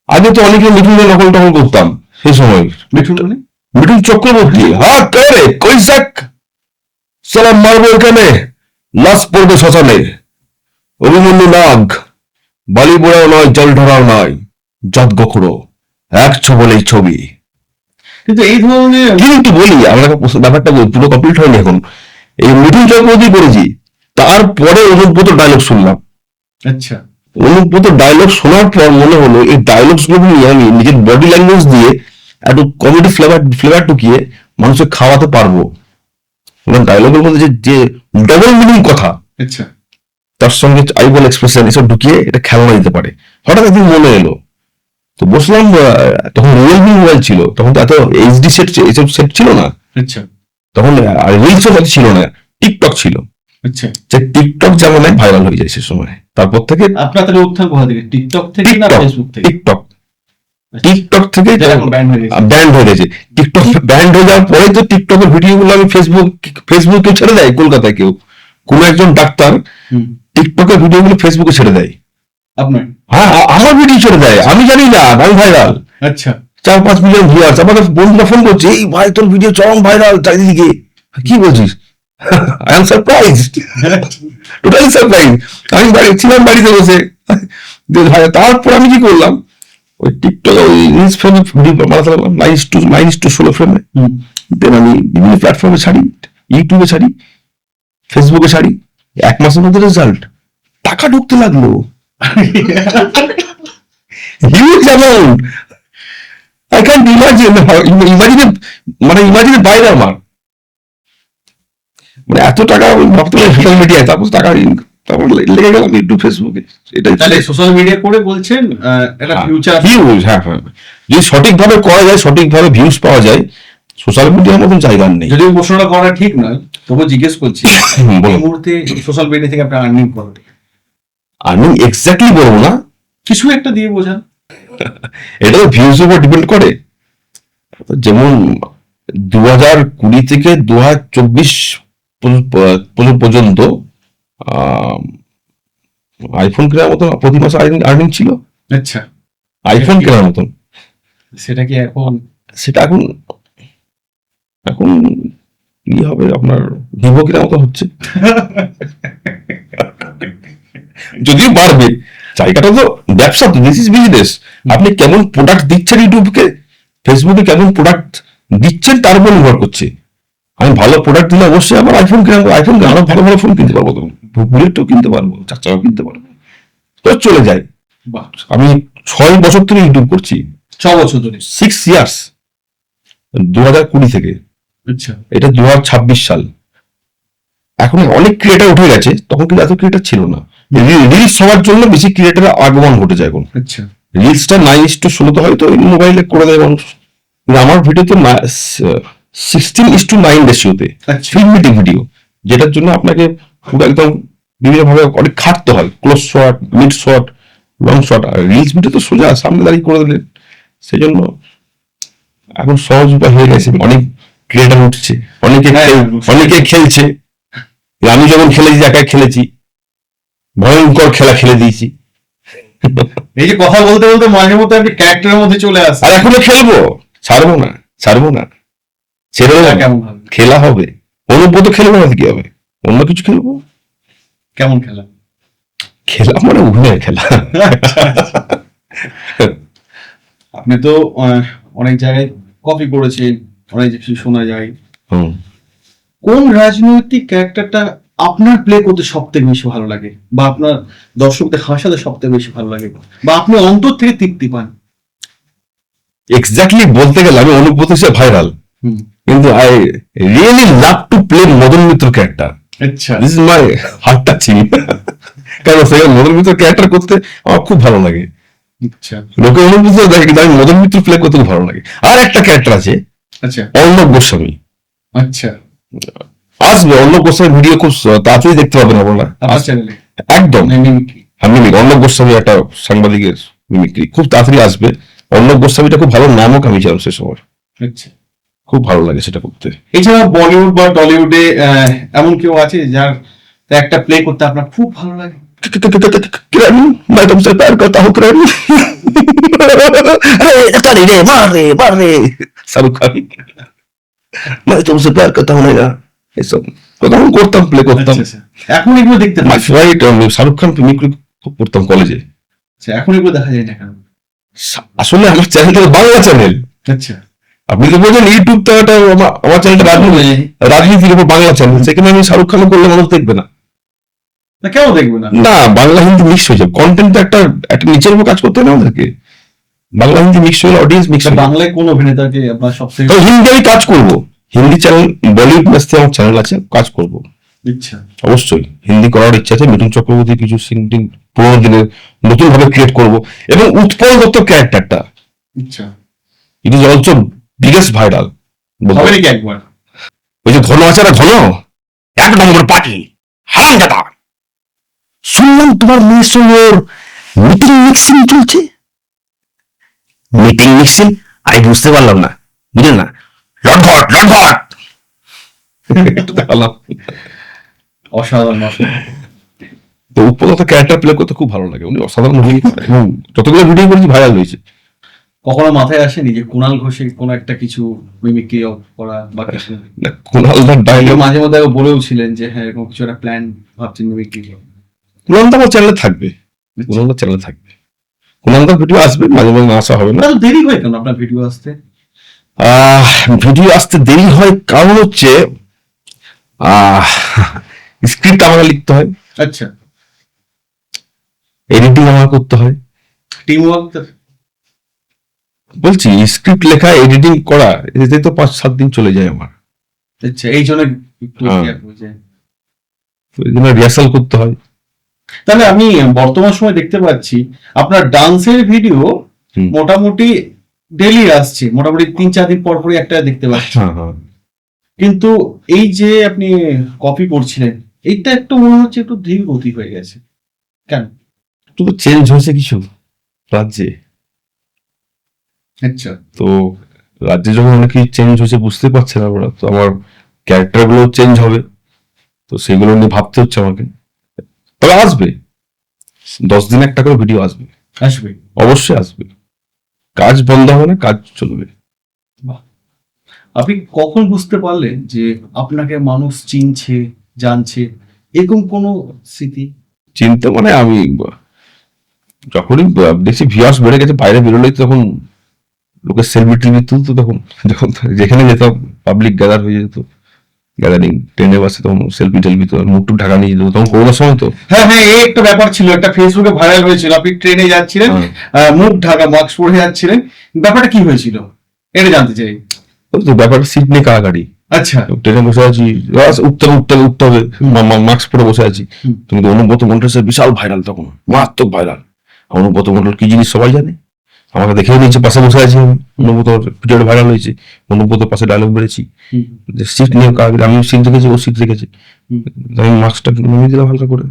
আগে তো অনেকে মিঠুন নকল টকল করতাম সেই সময়। মিঠুন চক্রবর্তী, হ্যাঁ করে কৈশাক সালাম মারবো এখানে, লাশ পড়বে শ্মশানে, অভিমন্যু নাগ, বালি পোড়াও নয়, জল ঢরাও নয়, জাত গোখরো, এক ছবলেই ছবি। কিন্তু এই ধরনের, কিন্তু বলি আপনাকে ব্যাপারটা পুরো কমপ্লিট হয়নি এখন। এই মিঠুন চক্রবর্তী করেছি, তারপরে অনুব্রত ডায়লগ শুনলাম। আচ্ছা, অনুব্রত ডায়লগ শোনার পর মনে হলো এই ডায়লগস গুলো নিয়ে আমি নিজের বডি ল্যাঙ্গুয়েজ দিয়ে একটু কমেডি ফ্লেভার ঢুকিয়ে মানুষকে খাওয়াতে পারবো। ডায়লগের মধ্যে যে ডবল মিনিং কথা, আচ্ছা, তার সঙ্গে আইবল এক্সপ্রেশন এসব ঢুকিয়ে এটা খেলনা দিতে পারে। হঠাৎ একদিন মনে এলো, তো বসলাম, তখন রিয়েলমি মোবাইল ছিল, তখন তো এত এইচডি সেট এসব সেট ছিল না। আচ্ছা, তখন রিলস ছিল না, টিকটক ছিল। আচ্ছা, যে টিকটক যেমন ভাইরাল হয়ে যায় সে সময়, তারপর থেকে আপনার তাহলে উত্থান কোথা থেকে? টিকটক থেকে না ফেসবুক থেকে? টিকটক থেকে ব্যান্ড হয়ে গেছে। টিকটক ব্যান্ড হয়ে যাওয়ার পরে তো টিকটকের ভিডিও গুলো আমি ফেসবুকে ছেড়ে দেয়। কলকাতায় কেউ কোন একজন ডাক্তার টিকটকের ভিডিও গুলো ফেসবুকে ছেড়ে দেয়। আপনার? হ্যাঁ, আমার ভিডিও ছেড়ে দেয়, আমি জানি না, আমি ভাইরাল। আচ্ছা, 4-5 মিলিয়ন ভিউয়ার্স। আমাদের বন্ধুরা ফোন করছে, এই ভাই তোর ভিডিও চরম ভাইরাল চারিদিকে। কি বলছিস? I am surprised, totally surprise. আমি ছিলাম বাড়িতে বসে। তারপর আমি কি করলাম, ওই টিকটক রিলস ফ্রেমে ভিডিও বানাতে লাগলাম, 9:16 ফ্রেমে। দেন আমি বিভিন্ন প্ল্যাটফর্মে ছাড়ি, ইউটিউবে ছাড়ি, ফেসবুকে ছাড়ি। 1 মাসের মধ্যে রেজাল্ট, টাকা ঢুকতে লাগলো, হিউজ অ্যামাউন্ট। আই ক্যান্ট ইমাজিনের বাইরে আমার, মানে এত টাকা আমি ভাবতে পারি সোশ্যাল মিডিয়ায়, তারপর টাকা তারপর লেগে গেলাম ইউটিউব ফেসবুকে। এটাই তাহলে সোশ্যাল মিডিয়া করে বলছেন একটা ফিউচার। ভিউজ, হ্যাঁ হ্যাঁ, যদি সঠিকভাবে করা যায়, সঠিকভাবে ভিউজ পাওয়া যায়, সোশ্যাল মিডিয়ার মতন জায়গা নেই। যদিও প্রশ্নটা করা ঠিক নয়, তবুও জিজ্ঞেস করছি, এই বলো। মুহূর্তে সোশ্যাল মিডিয়া থেকে আপনি আর্নিং করেন, আমি এক্স্যাক্টলি বলবো না, কিছু একটা দিয়ে বোঝান। এটা তো ভিউজ উপর ডিপেন্ড করে। যেমন 2020 থেকে 2024 পর্যন্ত আইফোন কেনার মতন প্রতি মাসে আর্নিং ছিল। আচ্ছা, আইফোন কেনার মতন। সেটা কি এখন? সেটা এখন এখন কি হবে, আপনার ভিভো কেনার মতো হচ্ছে। যদিও বাড়বে, জায়গাটা তো ব্যবসা, তো দিস ইজ বিজনেস। আপনি কেমন প্রোডাক্ট দিচ্ছেন ইউটিউবকে, ফেসবুকে কেমন প্রোডাক্ট দিচ্ছেন তার উপর নির্ভর করছে। আমি ভালো প্রোডাক্ট দিলে অবশ্যই আমার আইফোন কেনাবো, আইফোন আরো ভালো ভালো ফোন কিনতে পারবো, তো বুলেটও কিনতে পারবো, চারচাকাও কিনতে পারবো, তো চলে যায়। বাহ, আমি 6 বছর ধরে ইউটিউব করছি, 6 বছর ধরে। 6 ইয়ার্স, 2020 থেকে। আচ্ছা, এটা 2026 সাল। এখন অনেক ক্রিয়েটার উঠে গেছে, তখন কিন্তু এত ক্রিয়েটার ছিল না। রিলস হওয়ার জন্য বেশি ক্রিয়েটার আগমন ঘটে এখন। আচ্ছা, রিলসটা 9:16 হয়তো মোবাইলে করে দেয় মানুষ, কিন্তু আমার ভিডিও তো 16:9 রেশিওতে আচ্ছা, ফিল্মেটিক ভিডিও, যেটার জন্য আপনাকে পুরো একদম বিভিন্ন ভাবে অনেক খাটতে হয়, close shot, mid shot, long shot. আর রিলস ভিডিও তো সোজা সামনে দাঁড়িয়ে করে দিলেন, সেই জন্য এখন সহজ উপায় হয়ে গেছে। অনেক ক্রিয়েটার উঠছে, অনেকে খেলছে। আমি যখন খেলেছি, একাই খেলেছি, ভয়ঙ্কর খেলা খেলে দিয়েছি। এই যে কথা বলতে বলতে মাঝে মধ্যে আপনি ক্যারেক্টারের মধ্যে চলে আসেন। আর এখনো খেলবো, ছাড়বো না, ছেড়ে দেবো না। কেমন ভাবে? খেলা হবে, অনুব্রত খেলবো না, কি হবে, অন্য কিছু খেলবো। কেমন খেলা? খেলা মানে অভিনয় খেলা। আপনি তো অনেক জায়গায় কপি করেছেন, অনেক কিছু শোনা যায়। হুম। কোন রাজনৈতিক ক্যারেক্টারটা আপনার প্লে করতে সব থেকে বেশি ভালো লাগে, বা আপনার দর্শকদের হাসাতে সব থেকে বেশি ভালো লাগে, বা আপনি অন্তর থেকে তৃপ্তি পান? এক্স্যাক্টলি বলতে গেলে আমি অনুব্রত হিসেবে ভাইরাল, কিন্তু I really love to play Madan Mitra character. আচ্ছা, this is my heart touching. কারণ সেখানে মদন মিত্র ক্যারেক্টার করতে আমার খুব ভালো লাগে। আচ্ছা, লোকে অনুভূত দেখে, কিন্তু আমি মদন মিত্র প্লে করতে খুব ভালো লাগে। আর একটা ক্যারেক্টার আছে, আচ্ছা, অর্ণব গোস্বামী। আচ্ছা, আসবে অর্ণব গোস্বামী ভিডিও খুব তাড়াতাড়ি দেখতে পাবেন আপনারা আপনার চ্যানেলে একদম। আমি অর্ণব গোস্বামী একটা সাংবাদিকের মিমিক্রি খুব তাড়াতাড়ি আসবে। অর্ণব গোস্বামীটা খুব ভালো নামক আমি ছিলাম সে সময়, আচ্ছা। খুব ভালো লাগে সেটা করতে। এছাড়া বলিউড বা টলিউডে এমন কেউ আছে যার একটা প্লে করতে আপনার খুব ভালো লাগে? किरण मैं तुमसे प्यार करता हूँ किरण। अरे ताली रे मार रे शाहरुख खान, मैं तुमसे प्यार करता हूँ ना, এসব কথা আমি করতাম, প্লে করতাম। আচ্ছা, এখন এগুলো দেখতে মাই পাই? ফেভারিট শাহরুখ খান মিমিক্রি খুব করতাম কলেজে। আচ্ছা, এখন এগুলো দেখা যায় না কেন? আসলে আমার চ্যানেলটা বাংলা চ্যানেল। আচ্ছা, আপনি তো বলছেন ইউটিউব, তো এটা আমার চ্যানেলটা রাজনীতির উপর বাংলা চ্যানেল, সেখানে আমি শাহরুখ খান করলে মানুষ দেখবে না। না, কেন দেখবে না? না, বাংলা হিন্দি মিক্স হয়ে যাবে, কন্টেন্ট একটা নিচের উপর কাজ করতে হয় না আমাদেরকে। বাংলা হিন্দি মিক্স হলে অডিয়েন্স মিক্স হবে। বাংলায় কোন অভিনেতাকে আপনার সবথেকে তো হিন্দি আমি কাজ করবো, হিন্দি চ্যানেল, বলিউড ম্যাচতে আমার চ্যানেল আছে, কাজ করবো ইচ্ছা? অবশ্যই হিন্দি করার ইচ্ছা আছে। মিঠুন চক্রবর্তী কিছু সিন পুরোনো দিনের নতুন ভাবে ক্রিয়েট করবো, এবং উৎপল দত্ত ক্যারেক্টারটা ইচ্ছা it is also biggest viral. হবে নাকি একবার? ওই যে ঘন আছে না, ঘন এক নম্বর পার্টি হারামজাদা, শুনলাম তোমার মেয়ের সঙ্গে ওর মিটিং মিক্সিং চলছে। মিটিং মিক্সিং আমি বুঝতে পারলাম না, বুঝলেন না, লটঘট লটঘট। দেখালাম। অসাধারণ, অসাধারণ। তো উপলব্ধ ক্যারেক্টার প্লে করতে খুব ভালো লাগে, উনি অসাধারণ ভিডিও করে, এবং যতগুলো ভিডিও করেছি ভাইরাল হয়েছে। কখনো মাথায় আসেনি যে কুণাল ঘোষের কোন একটা কিছু মিমিক্রি করা বা কিছু? কুণালদার ডায়লগ মাঝে মধ্যে বলেও ছিলেন যে হ্যাঁ এরকম কিছু একটা প্ল্যান ভাবছেন মিমিক্রি। কুণালদা আমার চ্যানেলে থাকবে, কুণালদার চ্যানেলে থাকবে, কুণালদার ভিডিও আসবে, মাঝে মাঝে না আসা হবে না। তো দেরি হয় কেন আপনার ভিডিও আসতে? ভিডিও আসতে দেরি হয় কারণ হচ্ছে স্ক্রিপ্ট আমাকে লিখতে হয়, আচ্ছা, এডিটিং আমাকে করতে হয়। Team work. বলছি স্ক্রিপ্ট লেখা, এডিটিং করা, এতে তো 5-7 দিন চলে যায় আমার। আচ্ছা, এই জন্য একটু হ্যাঁ। gap হয়ে যায়। তো এই জন্য রিহার্সাল করতে হয়, তাহলে আমি বর্তমান সময় দেখতে পাচ্ছি আপনার ডান্সের ভিডিও হুম। মোটামুটি ডেলি আসছে, মোটামুটি 3-4 দিন পর পরই একটা দেখতে পাচ্ছি। হ্যাঁ হ্যাঁ। কিন্তু এই যে আপনি কপি করছিলেন, এইটা একটু মনে হচ্ছে একটু ধীর গতি হয়ে গেছে, কেন? একটু তো চেঞ্জ হয়েছে কিছু রাজ্যে, আচ্ছা। তো রাজ্যে যখন অনেক কিছু চেঞ্জ হয়েছে বুঝতে পারছে না ওরা, তো আমার ক্যারেক্টার গুলো চেঞ্জ হবে, তো সেগুলো নিয়ে ভাবতে হচ্ছে আমাকে। তবে আসবে, 10 দিন একটা করে ভিডিও আসবে, আসবে। অবশ্যই আসবে। কাজ বন্ধ হবে না, কাজ চলবে। বাহ। আপনি কখন বুঝতে পারলেন যে আপনাকে মানুষ চিনছে, জানছে, এরকম কোনো স্মৃতি? চিন্তা মানে আমি যখনই দেখছি ভিউয়ার্স বেড়ে গেছে, বাইরে বেরোলেই তখন লোকের সেলফি টেলফি তুলতো, তখন যখন যেখানে যেতাম পাবলিক গ্যাদার হয়ে যেত, গ্যাদারিং ট্রেনে বাসে তখন সেলফি টেলফি তো মুখ টুক ঢাকা নিয়ে যেত, তখন করোনার সময় তো। হ্যাঁ হ্যাঁ, এই একটা ব্যাপার ছিল, একটা ফেসবুকে ভাইরাল হয়েছিল, আপনি ট্রেনে যাচ্ছিলেন, হ্যাঁ। মুখ ঢাকা মাস্ক পরে যাচ্ছিলেন, ব্যাপারটা কি হয়েছিল এটা জানতে চাই। ওই তো ব্যাপারটা, সিট নিয়ে কাড়াকাড়ি, আচ্ছা। ট্রেনে বসে আছি, উঠতে হবে, মাস্ক পরে বসে আছি। হুম। কিন্তু অনুব্রত মন্ডল স্যার বিশাল ভাইরাল, তখন মারাত্মক ভাইরাল। অনুব্রত মন্ডল কি জিনিস সবাই জানে, আমাকে দেখেও নিয়েছে, পাশে বসে আছি আমি, অনুব্রত ভিডিওটা ভাইরাল হয়েছে, অনুব্রত পাশে ডায়লগ বেড়েছি হুম। যে সিট নিয়ে কাড়াকাড়ি, আমি সিট রেখেছি, ও সিট রেখেছে, হুম। আমি মাস্কটা নামিয়ে দিলাম হালকা করে,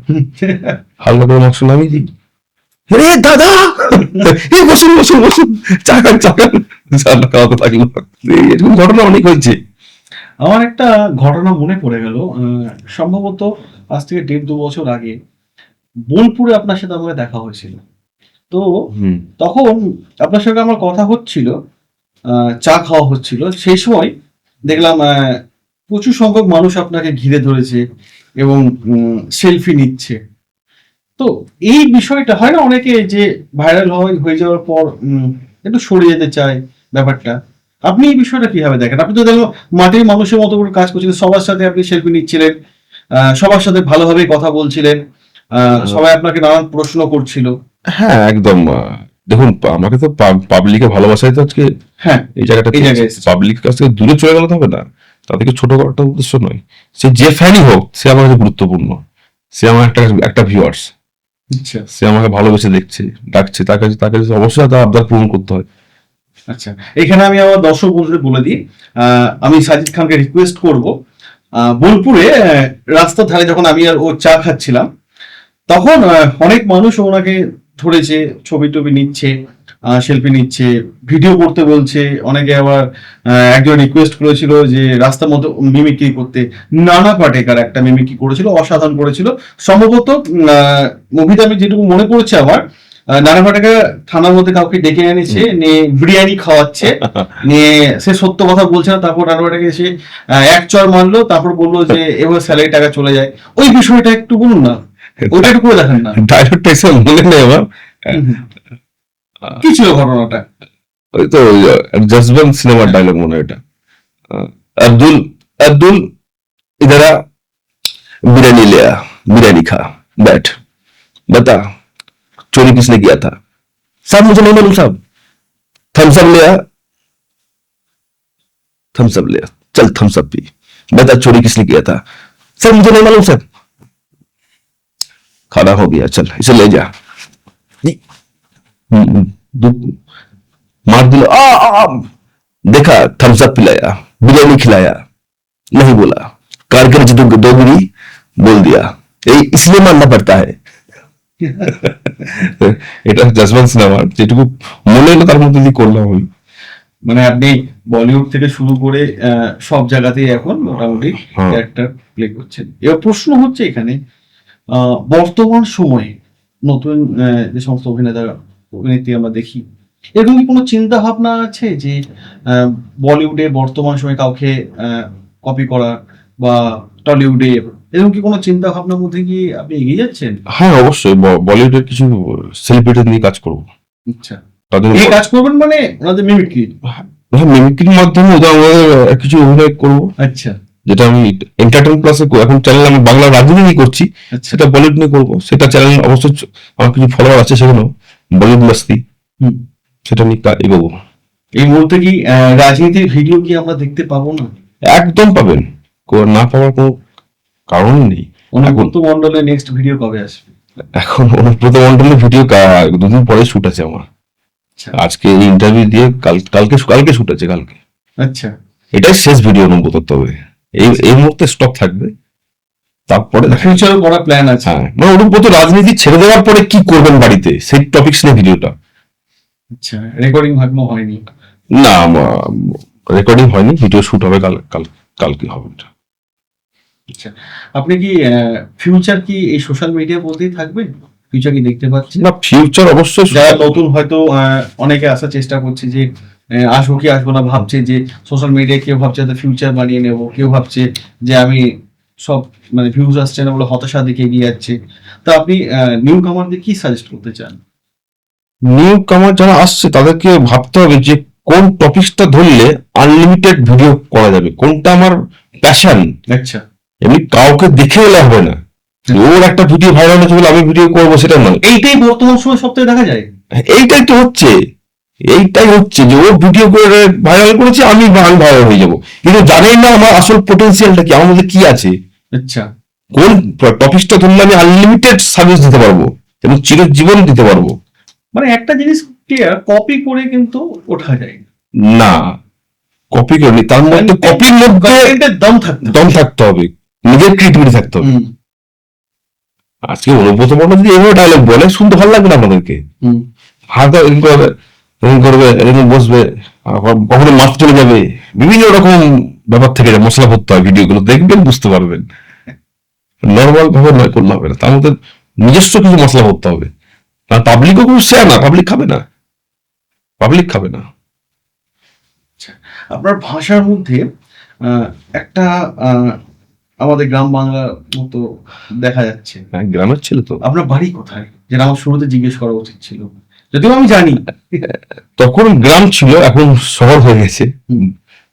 হালকা করে মাস্ক নামিয়ে দিই, রে দাদা এই বসুন বসুন বসুন, চাকান চাকান, কথা থাকলো। এরকম ঘটনা অনেক হয়েছে। আমার একটা ঘটনা মনে পড়ে গেল, সম্ভবত আজ থেকে 1.5-2 বছর আগে বোলপুরে আপনার সাথে আমাকে দেখা হয়েছিল। তো হুম। তখন আপনার সঙ্গে আমার কথা হচ্ছিল, চা খাওয়া হচ্ছিল, সেই সময় দেখলাম প্রচুর সংখ্যক মানুষ আপনাকে ঘিরে ধরেছে এবং সেলফি নিচ্ছে। তো এই বিষয়টা হয় না, অনেকে যে ভাইরাল হয়ে যাওয়ার পর একটু সরে যেতে চায় ব্যাপারটা, আপনি এই বিষয়টা কিভাবে দেখেন? আপনি তো দেখো মাটির মানুষের মতো করে কাজ করছিলেন, সবার সাথে আপনি সেলফি নিচ্ছিলেন, সবার সাথে ভালোভাবে কথা বলছিলেন, সবাই আপনাকে নানান প্রশ্ন করছিল। হ্যাঁ একদম, দেখুন আমাকে তো পাবলিকের ভালোবাসায় তো আজকে হ্যাঁ, এই জায়গাটা এই জায়গায় এসেছে। পাবলিক কাছ থেকে দূরে চলে গেলে তো হবে না, তাদেরকে ছোট করাটা উদ্দেশ্য নয়। সে যে ফ্যানই হোক, সে আমার কাছে গুরুত্বপূর্ণ, সে আমার একটা একটা ভিউয়ার্স, আচ্ছা সে আমাকে ভালোবেসে দেখছে, ডাকছে, তার কাছে অবশ্যই তার আবদার পূরণ করতে হয়। আচ্ছা, এখানে আমি আমার দর্শক বন্ধুদের বলে দিই, আমি সাজিদ খানকে রিকোয়েস্ট করব, বোলপুরে রাস্তার ধারে যখন আমি আর ও চা খাচ্ছিলাম, তখন অনেক মানুষ ওনাকে ধরেছে, ছবি টবি নিচ্ছে, সেলফি নিচ্ছে, ভিডিও করতে বলছে, অনেকে আবার একজন রিকোয়েস্ট করেছিল যে রাস্তার মধ্যে মিমিক্রি করতে। নানা পাটেকার একটা মিমিক্রি করেছিল, অসাধারণ করেছিল। সম্ভবত মুভিতে আমি যেটুকু মনে পড়ছে আমার, নানা পাটেকার থানার মধ্যে কাউকে ডেকে এনেছে, নিয়ে বিরিয়ানি খাওয়াচ্ছে, নিয়ে সে সত্য কথা বলছে না, তারপর নানা পাটেকার এসে এক চর মারলো, তারপর বললো যে এভাবে স্যালারি টাকা চলে যায়। ওই বিষয়টা একটু বলুন না, ওটা একটু করে দেখেন না। ডায়লগটা এসে মনে নেই আমার। কি ছিল ঘটনাটা? ওই তো জজবান সিনেমার ডায়লগ মনে হয় এটা। अब्दुल अब्दुल इधर आ, बिरयानी ले आ, बिरयानी खा, बैठ, बता चोरी किसने किया था? साहब मुझे नहीं मालूम साहब, थम्स अप ले आ, थम्स अप ले आ, चल थम्स अप पी, बता चोरी किसने किया था? सर मुझे नहीं मालूम सर। खाना हो गया, चल इसे ले जा। नहीं, मार दिलो, देखा थम्स अप पिलाया, बिरयानी खिलाया, नहीं बोला, कारगिल जी दो गिरी बोल दिया, इसलिए मानना पड़ता है। এটা জাজমেন্ট সিনেমা, যেটুকু মনে হলো তার মধ্যে দিয়ে করলাম আমি। মানে আপনি বলিউড থেকে শুরু করে সব জায়গাতেই এখন মোটামুটি হ্যাঁ। ক্যারেক্টার প্লে করছেন। এবার প্রশ্ন হচ্ছে এখানে, বর্তমান সময়ে নতুন যে সমস্ত অভিনেত্রী আমরা দেখি, এরকম কি কোনো চিন্তা ভাবনা আছে যে বলিউডে বর্তমান সময়ে কাউকে কপি করা, বা টলিউডে এরকম কি কোনো চিন্তা ভাবনার মধ্যে কি আপনি এগিয়ে যাচ্ছেন? হ্যাঁ অবশ্যই, বলিউডের কিছু সেলিব্রিটি নিয়ে কাজ করবো, আচ্ছা, তাদের এই কাজ করবেন মানে ওনাদের মিমিক্রি? হ্যাঁ মিমিক্রির মাধ্যমে ওদের আমাদের কিছু অভিনয় করবো, আচ্ছা যেটা আমি এন্টারটেইন প্লাসে এখন চ্যানেল আমি বাংলা রাজনীতি নিয়ে করছি, আচ্ছা। সেটা বলিউড নিয়ে করবো, সেটা চ্যানেল অবশ্যই আমার কিছু ফলোয়ার আছে সেখানেও, বলিউড মাস্তি, হুম। সেটা নিয়ে এগোবো। এই মুহূর্তে কি রাজনীতির ভিডিও কি আমরা দেখতে পাবো না? একদম পাবেন, না পাওয়ার কোনো কারণই নেই। অনুব্রত মন্ডলের নেক্সট ভিডিও কবে আসবে? এখন অনুব্রত মন্ডলের ভিডিও দুদিন পরে শুট আছে আমার। আচ্ছা আজকে ইন্টারভিউ দিয়ে কালকে কালকে শুট আছে কালকে। আচ্ছা এটাই শেষ ভিডিও অনুব্রত, তবে এই মুহূর্তে স্টক থাকবে, তারপরে ফিউচারও করার প্ল্যান আছে। হ্যাঁ মানে অনুব্রত রাজনীতি ছেড়ে দেওয়ার পরে কি করবেন বাড়িতে, সেই টপিকস নিয়ে ভিডিওটা। আচ্ছা রেকর্ডিং ভাগ্য হয়নি? না, রেকর্ডিং হয়নি, ভিডিও শুট হবে কালকে হবে এটা। আচ্ছা আপনি কি ফিউচার কি এই সোশ্যাল মিডিয়া বলতেই থাকবেন? ফিউচার কি দেখতে পাচ্ছেন? না, ফিউচার অবশ্যই যারা নতুন হয়তো অনেকে আসার চেষ্টা করছে যে আসবো কি আসবো না, ভাবছে যে সোশ্যাল মিডিয়ায়, কেউ ভাবছে ফিউচার বানিয়ে নেব, কেউ ভাবছে যে আমি সব মানে ভিউজ আসছে না বলে হতাশা দিকে এগিয়ে যাচ্ছে। তা আপনি নিউ কামারদের কি সাজেস্ট করতে চান? নিউ কামার যারা আসছে তাদেরকে ভাবতে হবে যে কোন টপিকসটা ধরলে আনলিমিটেড ভিডিও করা যাবে, কোনটা আমার প্যাশন। আচ্ছা এমনি কাউকে দেখে এলে হবে না, ওর একটা ভিডিও ভাইরাল হয়েছে বলে আমি ভিডিও করবো, সেটা নয়। এইটাই বর্তমান সময় সবথেকে দেখা যায়। এইটাই তো হচ্ছে, এইটাই হচ্ছে যে ও ভিডিও করে ভাইরাল করেছে, আমি ভাইরাল হয়ে যাব, কিন্তু জানেন না আমার আসল পোটেনশিয়ালটা কি, আমার মধ্যে কি আছে। আচ্ছা কোন টপিকসটা ধরলে আমি আনলিমিটেড সার্ভিস দিতে পারবো এবং চিরজীবন দিতে পারবো। মানে একটা জিনিস ক্লিয়ার, কপি করে কিন্তু ওঠা যায় না, কপি করিনি, তার মধ্যে কপির মধ্যে কন্টেন্টের দম থাকতে হবে, নিজের ক্রিয়েটিভিটি থাকতে হবে। আজকে অনুব্রত মন্ডল যদি এইভাবে ডায়লগ বলে, শুনতে ভালো লাগবে না আমাদেরকে। হাতে এরকম করবে, এরকম করবে, এরকম বসবে, আবার কখনো মাছ চলে যাবে, বিভিন্ন রকম ব্যাপার থেকে যায়, মশলা ভরতে হয়, ভিডিওগুলো দেখবেন বুঝতে পারবেন। নর্মাল ভাবে নয় করলে হবে না, তার মধ্যে নিজস্ব কিছু মশলা ভরতে হবে, আর পাবলিকও কোনো শেয়ার না, পাবলিক খাবে না, পাবলিক খাবে না। আপনার ভাষার মধ্যে একটা আমাদের গ্রাম বাংলার মতো দেখা যাচ্ছে। হ্যাঁ, গ্রামের ছেলে তো। আপনার বাড়ি কোথায়, যেটা আমার শুরুতে জিজ্ঞেস করা উচিত ছিল, যদিও আমি জানি। তখন গ্রাম ছিল, এখন শহর হয়ে গেছে,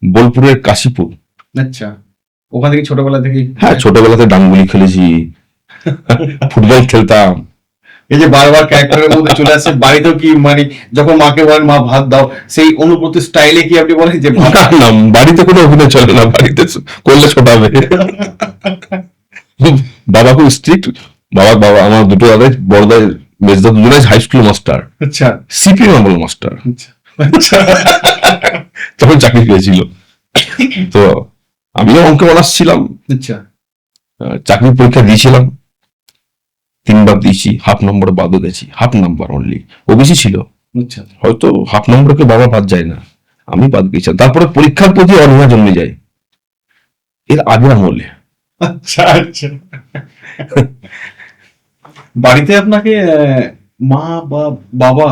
বোলপুরের কাশীপুর। আচ্ছা ওখান থেকে ছোটবেলা থেকে? হ্যাঁ, ছোটবেলাতে ডাঙ্গুলি খেলেছি, ফুটবল খেলতাম। এই যে বারবার ক্যারেক্টারের মধ্যে চলে আসছে, বাড়িতেও কি মানে যখন মাকে বলেন মা ভাত দাও, সেই অনুভূতি স্টাইলে কি আপনি বলেন যে ভাত? না, বাড়িতে কোনো অভিনয় চলে না, বাড়িতে করলে ছোটাবে। বাবা খুব স্ট্রিক্ট, বাবা আমার দুটো দাদা, বড়দা মেজদা দুজনে হাই স্কুল মাস্টার, আচ্ছা সিপিএম আমল মাস্টার, আচ্ছা তখন চাকরি পেয়েছিল। তো আমিও অঙ্কে অনার্স ছিলাম, আচ্ছা চাকরির পরীক্ষা দিয়েছিলাম, 3 বার দিয়েছি, হাফ নম্বরে বাদও গেছি, হাফ নাম্বার অনলি, ওবিসি ছিল, আচ্ছা হয়তো হাফ নম্বরকে বাবা বাদ যায় না, আমি বাদ গেছিলাম। তারপরে পরীক্ষার প্রতি অনীহা জন্মে যায়, এর আগে আমলে। আচ্ছা আচ্ছা বাড়িতে আপনাকে মা বা বাবা